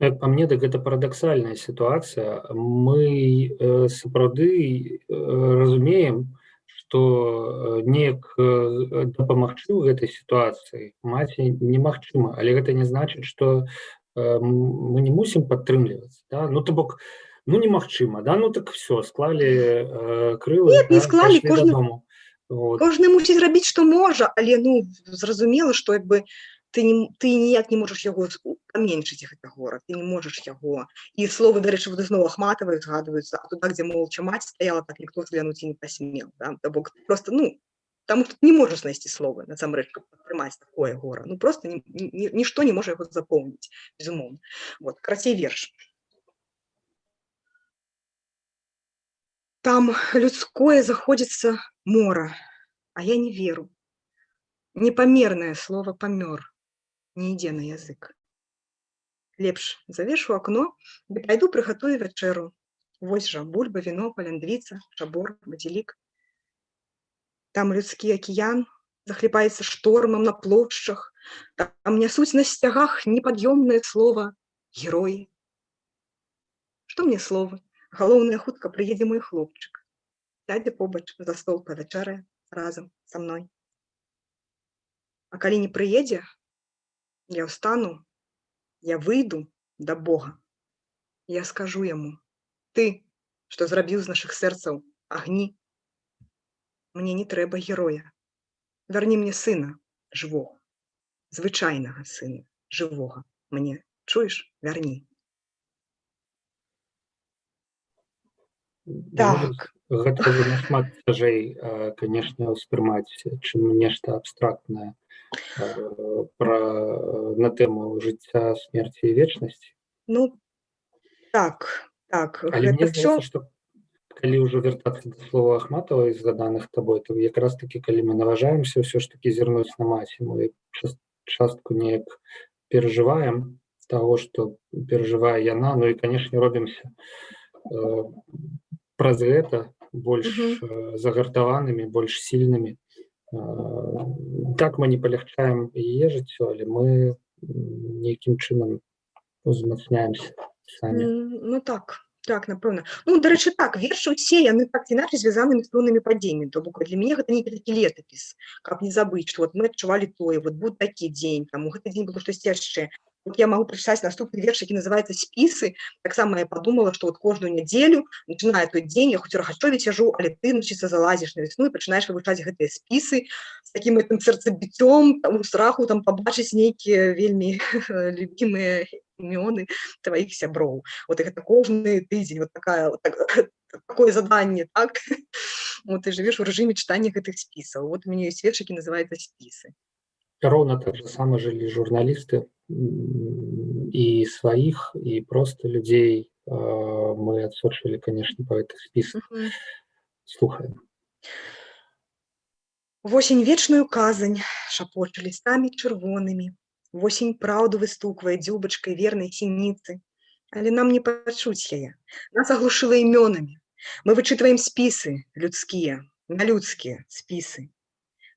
Як па мне, так гэта парадаксальная сітуацыя. Мы сапраўды разумеем, што неяк дапамагчы ў гэтай сітуацыі маці немагчыма, але гэта не значыць, што мы не мусім падтрымліваць. Да? Ну, то бок, ну, немагчыма, да? Ну, так все, склалі крылы, не склалі, дадому. Кожны мусіць зрабіць, што можа, але, ну, зразумела, што, як бы, ты ніяк не можаш яго паменшыць, гэта гора, ты не можаш яго. І словы, дарэчы, вот зноў Ахматавай згадваюцца, а туды, дзе молча маці стаяла, так ніхто зглянуць і не пасмеў. Да? То бок просто, ну, таму што не можаш знайсці словы, насамрэч, каб падтрымаць такое гора. Ну, просто нішто не можа яго запомніць, безумоўна. Вот, карацей, верш. Там людское заходзіцца мора, а я не веру. Непамернае слово «памёр» не ідзе на язык. Лепш завешу акно, ды пайду прыгатую вячэру. Вось жа бульба, віно, паляндвіца, чабор, базілік. Там людскі акіян захліпаецца штормам на плошчах, там нясуць на сцягах непад'ёмнае слова «героі». Што мне словы? Галоўнае, хутка прыедзе мой хлопчык. Сядзе побач за стол павячэрае разам са мной. А калі не прыедзе, я ўстану, я выйду да Бога. Я скажу яму: ты, што зрабіў з нашых сэрцаў агні, мне не трэба героя. Вярні мне сына жывога, звычайнага сына жывога. Мне, чуеш, вярні. Так. Гэта нашмат цяжэй, канешне, ўспрымаць, чым нешта абстрактнае на тэму жыцця, смерці і вечнасці. Ну, так. Але мне здаецца, што калі ўжо вяртацца да слова Ахматавай, згаданых табой, то якраз такі, калі мы наважаемся ўсё ж такі зірнуць на маці, мы частку неяк перажываем таго, што перажывае яна, ну і, канешне, робімся праз гэта больш загартаванымі, больш сільнымі. Так мы не палягчаем яе жыццё, але мы нейкім чынам узмацняемся самі. Ну так, напэўна. Ну, дарэчы, так, вершы ўсе, яны так ці іначай звязанымі з пэўнымі падзеямі. То бок для мяне гэта нейкі такі летапіс, каб не забыць, што вот мы адчувалі тое, вот быў такі дзень, там, у гэты дзень было штосьці яшчэ. Вот я магу прачытаць наступны верш, які называецца «Спісы». Таксама я падумала, што вот кожную нядзелю, начиная той дзень, я хоць у Рахачове сяджу, але ты, значыцца, залазіш на весну і пачынаеш вывучаць гэтыя спісы з такім гэтым сэрцабіццём, там, у страху там пабачыць нейкія вельмі любімыя імёны тваіх сяброў. Вот гэта кожны тыдзень, вот такое заданне, так? Вот ты жывеш у рэжыме чытання гэтых спісаў. Вот у мяне ёсць верш, які называецца «Спісы». Роўна так же сама жылі журналісты, і сваіх, і проста людзей. Мы адсочвалі, канешне, па гэтых спісах. Слухаем. Восень вечную казань шапоча лістамі чырвонымі. Восень праўду выстуквае дзюбачкай вернай сініцы. Але нам не пачуць яе. Нас аглушыла імёнамі. Мы вычытваем спісы людскія, нялюдскія спісы.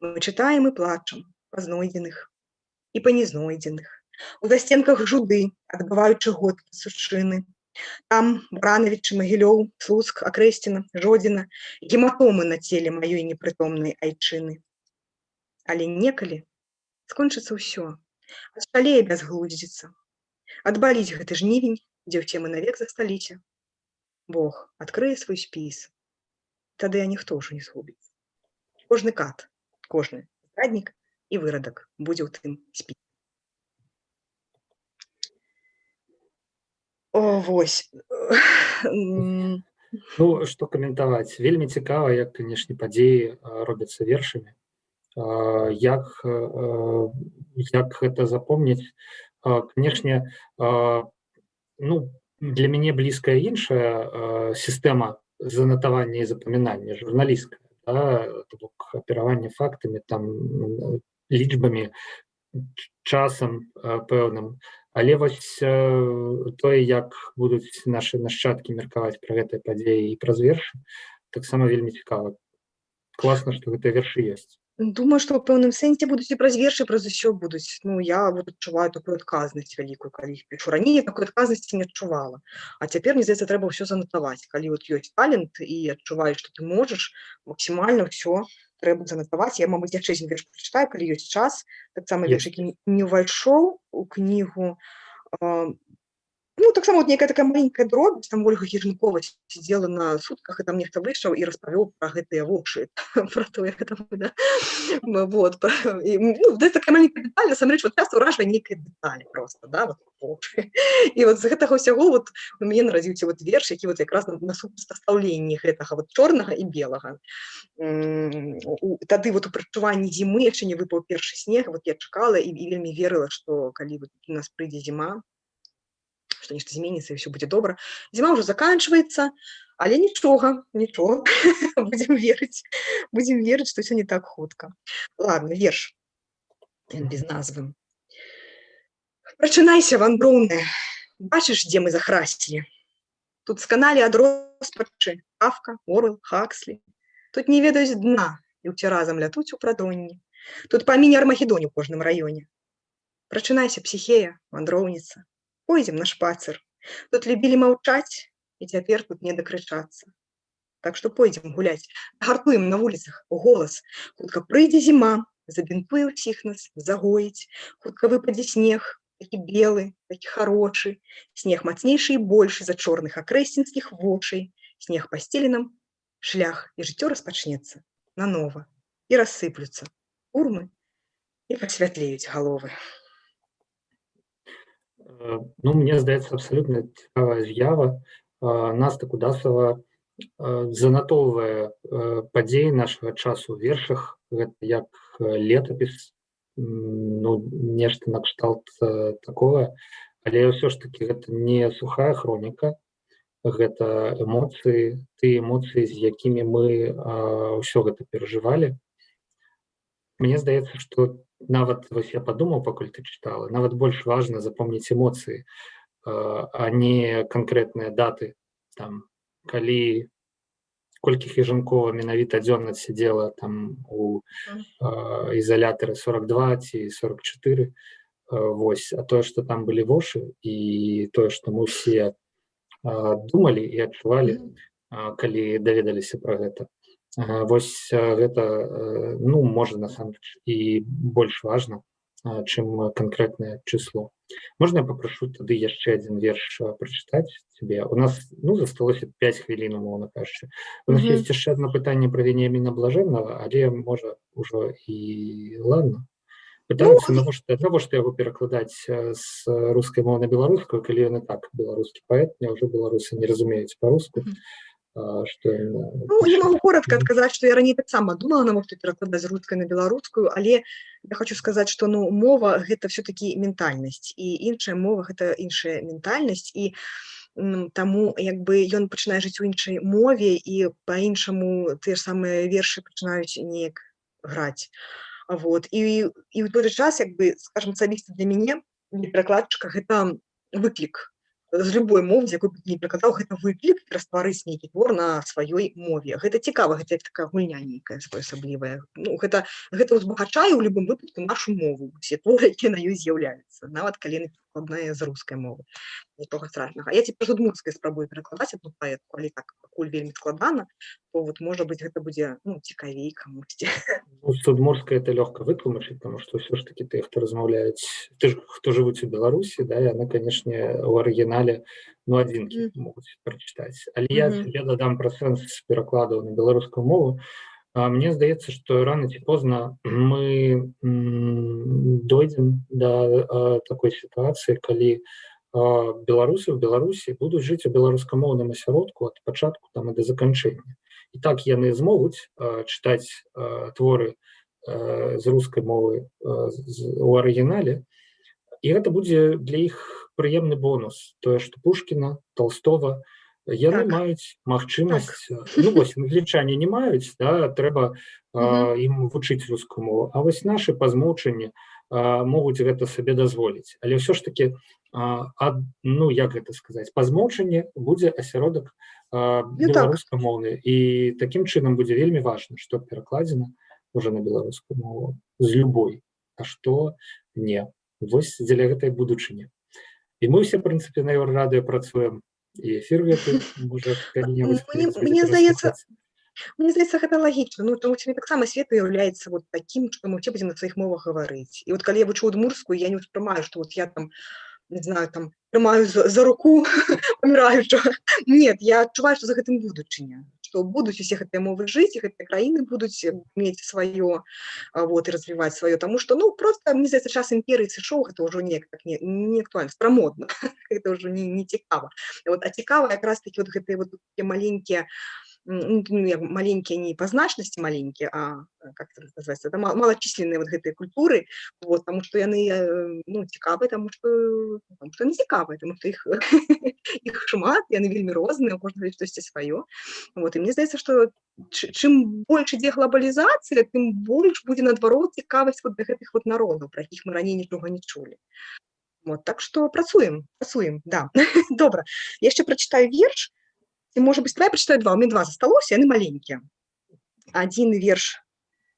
Мы чытаем і плачам па знойдзеных і па незнойдзеных. У застенках жуды, адбываючы год сушчыны. Там Барановіч, Магілёў, Слуцк, Акрэсціна, Жодзіна, гематомы на целе маёй непрытомнай айчыны. Але некалі скончыцца ўсё, адшалее бязглуздзіцца. Адбаліць гэты жнівень, дзе ўсе мы навек засталіся. Бог адкрые свой спіс, тады ніхто ўжо не згубіць. Кожны кат, кожны здраднік і вырадак будзе ў тым спісе. О, вось. Ну, што каментаваць? Вельмі цікава, як, канешне, падзеі робяцца вершамі. Як гэта запомніць? Канешне, ну, для мяне блізкая іншая сістэма занатавання і запамінання, журналісцкая, да? То бок апераванне фактамі, там, лічбамі, часам пэўным. Але вось тое, як будуць нашы нашчадкі меркаваць пра гэтыя падзеі і праз вершы, таксама вельмі цікава. Класна, што гэтыя вершы ёсць. Думаю, што ў пэўным сэнсе будуць і праз вершы, праз усё будуць. Ну, я вот адчуваю такую адказнасць вялікую, калі іх пішу. Раней я такой адказнасці не адчувала. А цяпер, мне здаецца, трэба ўсё занатаваць. Калі вот ёсць талент і адчуваеш, што ты можаш, максімальна ўсё трэба занатаваць. Я, мабыць, яшчэ адзін верш прачытаю, калі ёсць час. Таксама верш, які не ўвайшоў у кнігу. Ну, таксама вот некая такая маленькая дробязь, там Ольга Хижнікова сидела на сутках, и там нехто выйшаў і распавёў пра гэтыя вочы, пра тое, да? Вот. І, ну, гэта такая маленькая дэталь, насамрэч, вот часта ўражвае нейкая дэталь просто, да, вот вочы. І вот з гэтага ўсяго вот у мяне нарадзіўся вот верш, які вот якраз на супастаўленні гэтага вот чорнага і белага. Тады вот у прадчуванні зімы яшчэ не выпаў першы снег, вот я чакала і вельмі верыла, што калі вот у нас прыйдзе зіма, што нешта зменіцца і ўсё будзе добра. Зіма ўжо заканчваецца, але нічога, будзем верыць, што ўсё не так хутка. Ладно, верш без назвы. Прачынайся, вандроўная, бачыш, дзе мы захрасцілі? Тут сканалі ад роспачы Кафка, Оруэлл, Хакслі. Тут не ведаюць дна і ўсе разам лятуць у прадонні. Тут памінь Армагеддоне ў кожным раёне. Прачынайся, псіхея, вандроўніца. Пойдзем на шпацыр. Тут любілі маўчаць, і цяпер тут не дакрычацца. Так што пойдзем гуляць, гартуем на вуліцах голас. Хутка прыйдзе зіма, забінтуе ўсіх нас, загоіць. Хутка выпадзе снег, такі белы, такі харочы. Снег мацнейшы і большы за чорных акрэсцінскіх вочай. Снег пасцелі нам шлях, і жыццё распачнецца нанова. І рассыплюцца урмы, і пасвятлеюць галовы. Ну, мне здаецца, абсалютна цікавая з'ява. Наста Кудасава занатоўвае падзеі нашага часу ў вершах. Гэта як летапіс, ну, нешта накшталт такога. Але ўсё ж такі гэта не сухая хроніка, гэта эмоцыі, тыя эмоцыі, з якімі мы ўсё гэта перажывалі. Мне здаецца, што нават, вось я падумаў, пакуль ты чытала, нават больш важна запомніць эмоцыі, а не канкрэтныя даты. Там, калі колькі Хіжанкова менавіта дзённа сидзела там у изолятары 42 ці 44. Вось, а тое, што там былі вошы, і тое, што мы ўсе думалі і адчувалі, калі даведаліся пра гэта. Вось гэта, ну, можа, насамрэч і больш важна, чым канкрэтнае число. Можна я попрошу тады яшчэ адзін верш прачытаць цябе? У нас, ну, засталося 5 хвілін, умоўна кажучы. У нас ёсць яшчэ адно пытанне пра Веніаміна Блажэннага, але, можа, ужо і ладно. Пытаюцца, навошта яго перакладаць з рускай мовы на беларускую, калі ён і так беларускі паэт, няўжо беларусы не разумеюць па-руску, што... Ну, я могу коротко отказать, что я ранее так сама думала, навошта перакладаць з рускай на беларускую, але я хочу сказаць, што, ну, мова — гэта все-таки ментальнасць, і іншая мова — гэта іншая ментальнасць, і таму, як бы, ён пачынае жыць у іншай мове, і па-іншаму тыя ж самыя вершы пачынаюць неяк граць. Вот. І ў той же час, як бы, скажем, асабіста для мяне, для перакладчыка, гэта выклік. З любой мовы, з якой бы ты не перакладаў, гэта выклік перастварыць нейкі твор на сваёй мове. Гэта цікава, гэта такая гульня нейкая своеасаблівая. Ну, гэта ўзбагачае ў любым выпадку нашу мову, усе творы, якія на ёй з'яўляюцца, нават калі яны перакладныя з рускай мовы. Нічога страшнага. Я цяпер з удмурцкай спрабую перакладаць адну паэтку, але так, пакуль вельмі складана, то вот, можа быць, гэта будзе, ну, цікавей камусьці. Ну, з удмурцкай это лёгка вытлумачыць, таму што ўсё ж такі тыя, хто размаўляюць, хто жывуць у Беларусі, да, яны, канешне, у арыгінале, ну, адзінкі могуць прачытаць. Але я сабе дадам пра сэнс перакладаў на беларускую мову. Мне здаецца, што рана ці позна мы дойдзем да такой сітуацыі, калі беларусы ў Беларусі будуць жыць у беларускамоўным асяродку ад пачатку там і да заканчэння. І так яны змогуць чытаць творы з рускай мовы у арыгінале, і гэта будзе для іх прыемны бонус. Тое, што Пушкіна, Толстого, яны маюць магчымасць, ну, вось, англічане не маюць, да, трэба ім вучыць рускую мову, а вось нашы па змоўчанні могуць гэта сабе дазволіць. Але ўсё ж такі, ну, як гэта сказаць, па змоўчанні будзе асяродак беларускамоўны, і такім чынам будзе вельмі важна, што перакладзена уже на беларускую мову з любой, а што не. Вось дзеля гэтай будучыні. І мы ўсе, в прынцыпе, на Еўрарадыё працуем, і эфір гэты можа калі-небудзь... Мне здаецца, гэта лагічна. Ну, тому што таксама свет уяўляецца вот такім, што мы ўсе будзем на сваіх мовах гаварыць. І вот калі я вучу удмурцкую, я не ўспрымаю, што вот я там, не знаю, там, прымаю за руку паміраючага. Нет, я адчуваю, што за гэтым будучыня. Што будуць усе гэтыя мовы жыць, і гэтыя краіны будуць мець сваё, вот, і развіваць сваё. Таму што, ну, проста, мне здаецца, час імперыі сышоў, гэта ўжо неяк так не актуальна, страмодна. Гэта ўжо не цікава. Вот, а цікава якраз-такі вот гэтыя вот такія маленькія, маленькие не по значности маленькие, а как это называется, это малочисленные вот гэтые культуры, вот, потому что яны, ну, цікавыя, потому что яны цікавыя, потому что их шмат, яны вельмі розныя, у кожнага штосьці сваё. Вот, і мне здаецца, што чым больш ідзе глобалізацыя, тым больш будзе наадварот цікавасць вот да гэтых вот народаў, пра якіх мы раней нічога не чулі. Вот, так што працуем, да. Добра, я яшчэ прачытаю верш. І, можа быць, давай прачытаю два. У мяне два засталося, яны маленькія. Адзін верш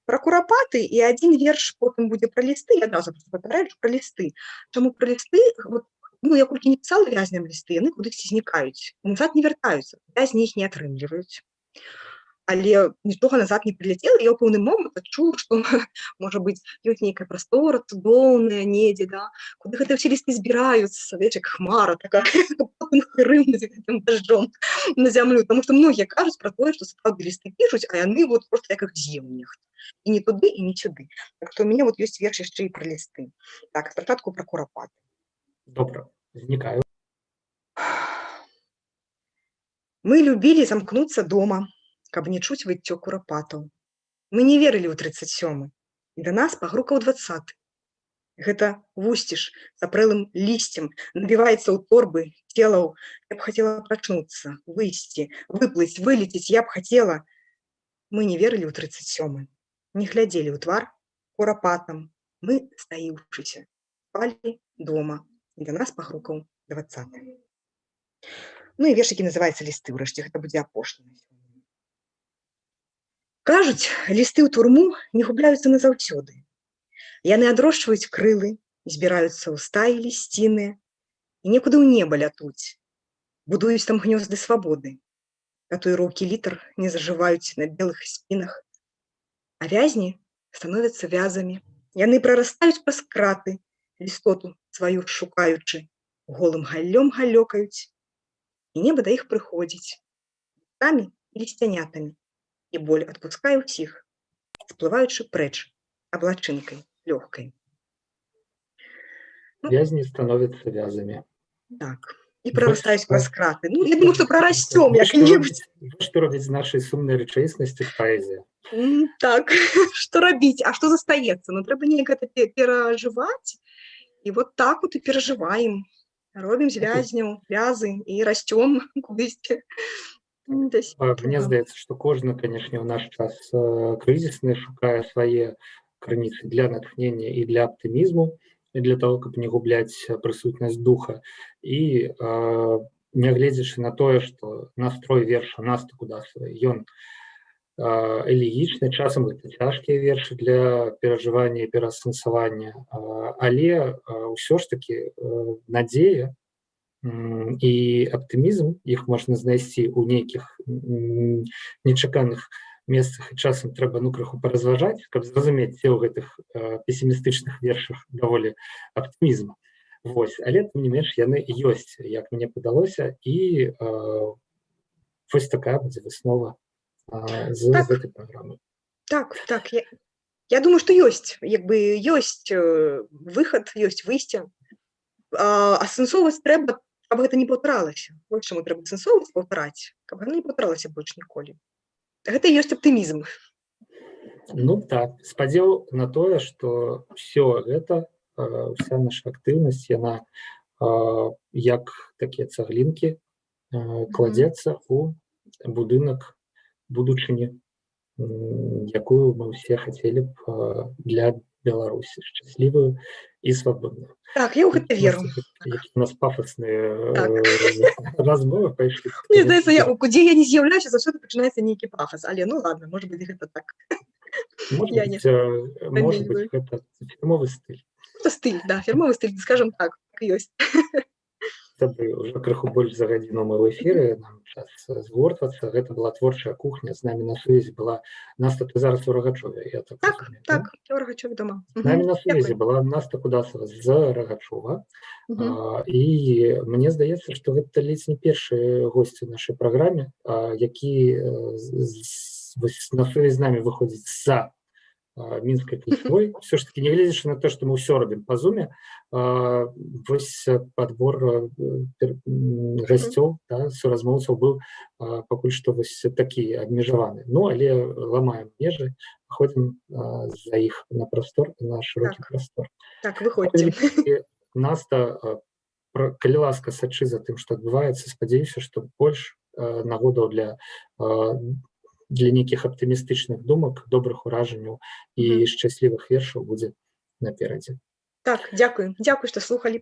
пра курапаты і адзін верш потым будзе пра лісты. Я адразу папярэджу пра лісты. Чаму пра лісты? Вот, ну, я колькі не пісала вязням лісты, яны кудысьці знікаюць. Назад не вяртаюцца, вязні іх не атрымліваюць. Але нічога назад не прыляцела, і я ў пэўны момант адчула, што, можа быць, ёсць нейкая прастора цудоўная недзе, да, куды гэта ўсе лісты збіраюцца, ведаеш, як хмара такая, потым рынуць гэтым дажджом на зямлю, таму што многія кажуць пра тое, што сапраўды лісты пішуць, а яны вот проста як іх з'еў нехта. І не туды, і не сюды. Так што ў мяне вот ёсць верш яшчэ і пра лісты. Так, спачатку пра курапаты. Добра, знікаю. Мы любілі замкнуцца дома, каб не чуць выццё курапатаў. Мы не верылі ў 37-й, і да нас пагрукаў 20-й. Гэта вусціш з апрэлым лісцем набіваецца ў торбы целаў. Я б хацела прачнуцца, выйсці, выплыць, вылецець, я б хацела. Мы не верылі ў 37-й, не глядзелі ў твар курапатам. Мы, стаіўшыся, спалі дома, і да нас пагрукаў 20-й. Ну і верш, які называецца «Лісты», ўрэшце, гэта будзе апошні. Кажуць, лісты ў турму не губляюцца назаўсёды. Яны адрошчваюць крылы, збіраюцца ў стаі лісціныя і некуды ў неба лятуць, будуюць там гнёзды свабоды. Татуіроўкі літар не зажываюць на белых спінах, а вязні становяцца вязамі. Яны прарастаюць праз краты, лістоту сваю шукаючы, голым галлём галёкаюць, і неба да іх прыходзіць, лістамі і лісцянятамі, і боль адпускае ўсіх, сплываючы прэч аблачынкай лёгкай. Вязни становятся вязами. Так. І прарастаюць праз краты. Ну, я думаю, што прарасцём як-небудзь. Што робіць з нашай сумнай рэчаіснасці паэзія? Так, што рабіць? А што застаецца? Ну, трэба неяк гэта перажываць. І вот так вот і перажываем. Робім з вязняў вязы і расцём кудысьці. Мне здаецца, што кожны, канешне, ў наш час крызісны шукае свае крыніцы для натхнення і для аптымізму, і для того, каб не губляць прысутнасць духа. І нягледзячы на тое, што настрой верша Насты Кудасавай, ён элегічны, часам гэта цяжкія вершы для перажывання і пераасэнсавання, але ўсё ж такі надзея і аптымізм, іх можна знайсці ў нейкіх нечаканых месцах, і часам трэба крыху паразважаць, каб зразумець, ці ў гэтых песімістычных вершах даволі аптымізму. Вось, але тым не менш яны ёсць, як мне падалося, і вось такая будзе выснова з гэтай праграмы. Так. Я думаю, што ёсць, ёсць выхад, ёсць выйсце. Асэнсоўваць трэба, каб гэта не паўтаралася. Вось чаму трэба асэнсоўваць, паўтараць, каб гэта не паўтаралася больш ніколі. Гэта і ёсць аптымізм. Ну так, спадзеў на тое, што ўсё гэта, вся наша актыўнасць, яна як такія цаглінкі кладзецца ў будынак будучыні, якую мы ўсе хацелі б для Беларусі, шчаслівую і свабодную. Так, я ў гэта веру. Які у нас пафасныя размовы пайшлі. Мне здаецца, дзе я не з'яўляюся, заўсёды пачынаецца нейкі пафас, але ну ладно, можа быць, гэта так. Можа быць, гэта фірмовы стыль. Это стыль, да, фірмовы стыль, скажем так, ёсць. Уже крыху больш за гадзіну мы ў эфіры, нам час згортвацца. Гэта была творчая кухня, з намі на сувязі была Наста, ты зараз у Рагачове, я так разумею. Так, я ў Рагачове дома. З намі на сувязі была Наста Кудасава з Рагачова, і мне здаецца, што гэта ледзь не першы госць у нашай праграме, які на сувязь з намі выходзіць з-за мінскай культуры. Все ж таки, нягледзячы на то, што мы ўсё робім па зуме, вось падбор гасцёў, суразмоўцаў быў пакуль што вось такі абмежаваны. Ну, але ламаем межы, ходзім за іх на прастор, на шырокі прастор. Так, выходзьце. Наста, калі ласка, сачы за тым, што адбываецца, спадзяюся, што больш нагодаў для нейкіх аптымістычных думак, добрых уражанняў і шчаслівых вершаў будзе наперадзе. Так, дзякую. Дзякую, што слухалі.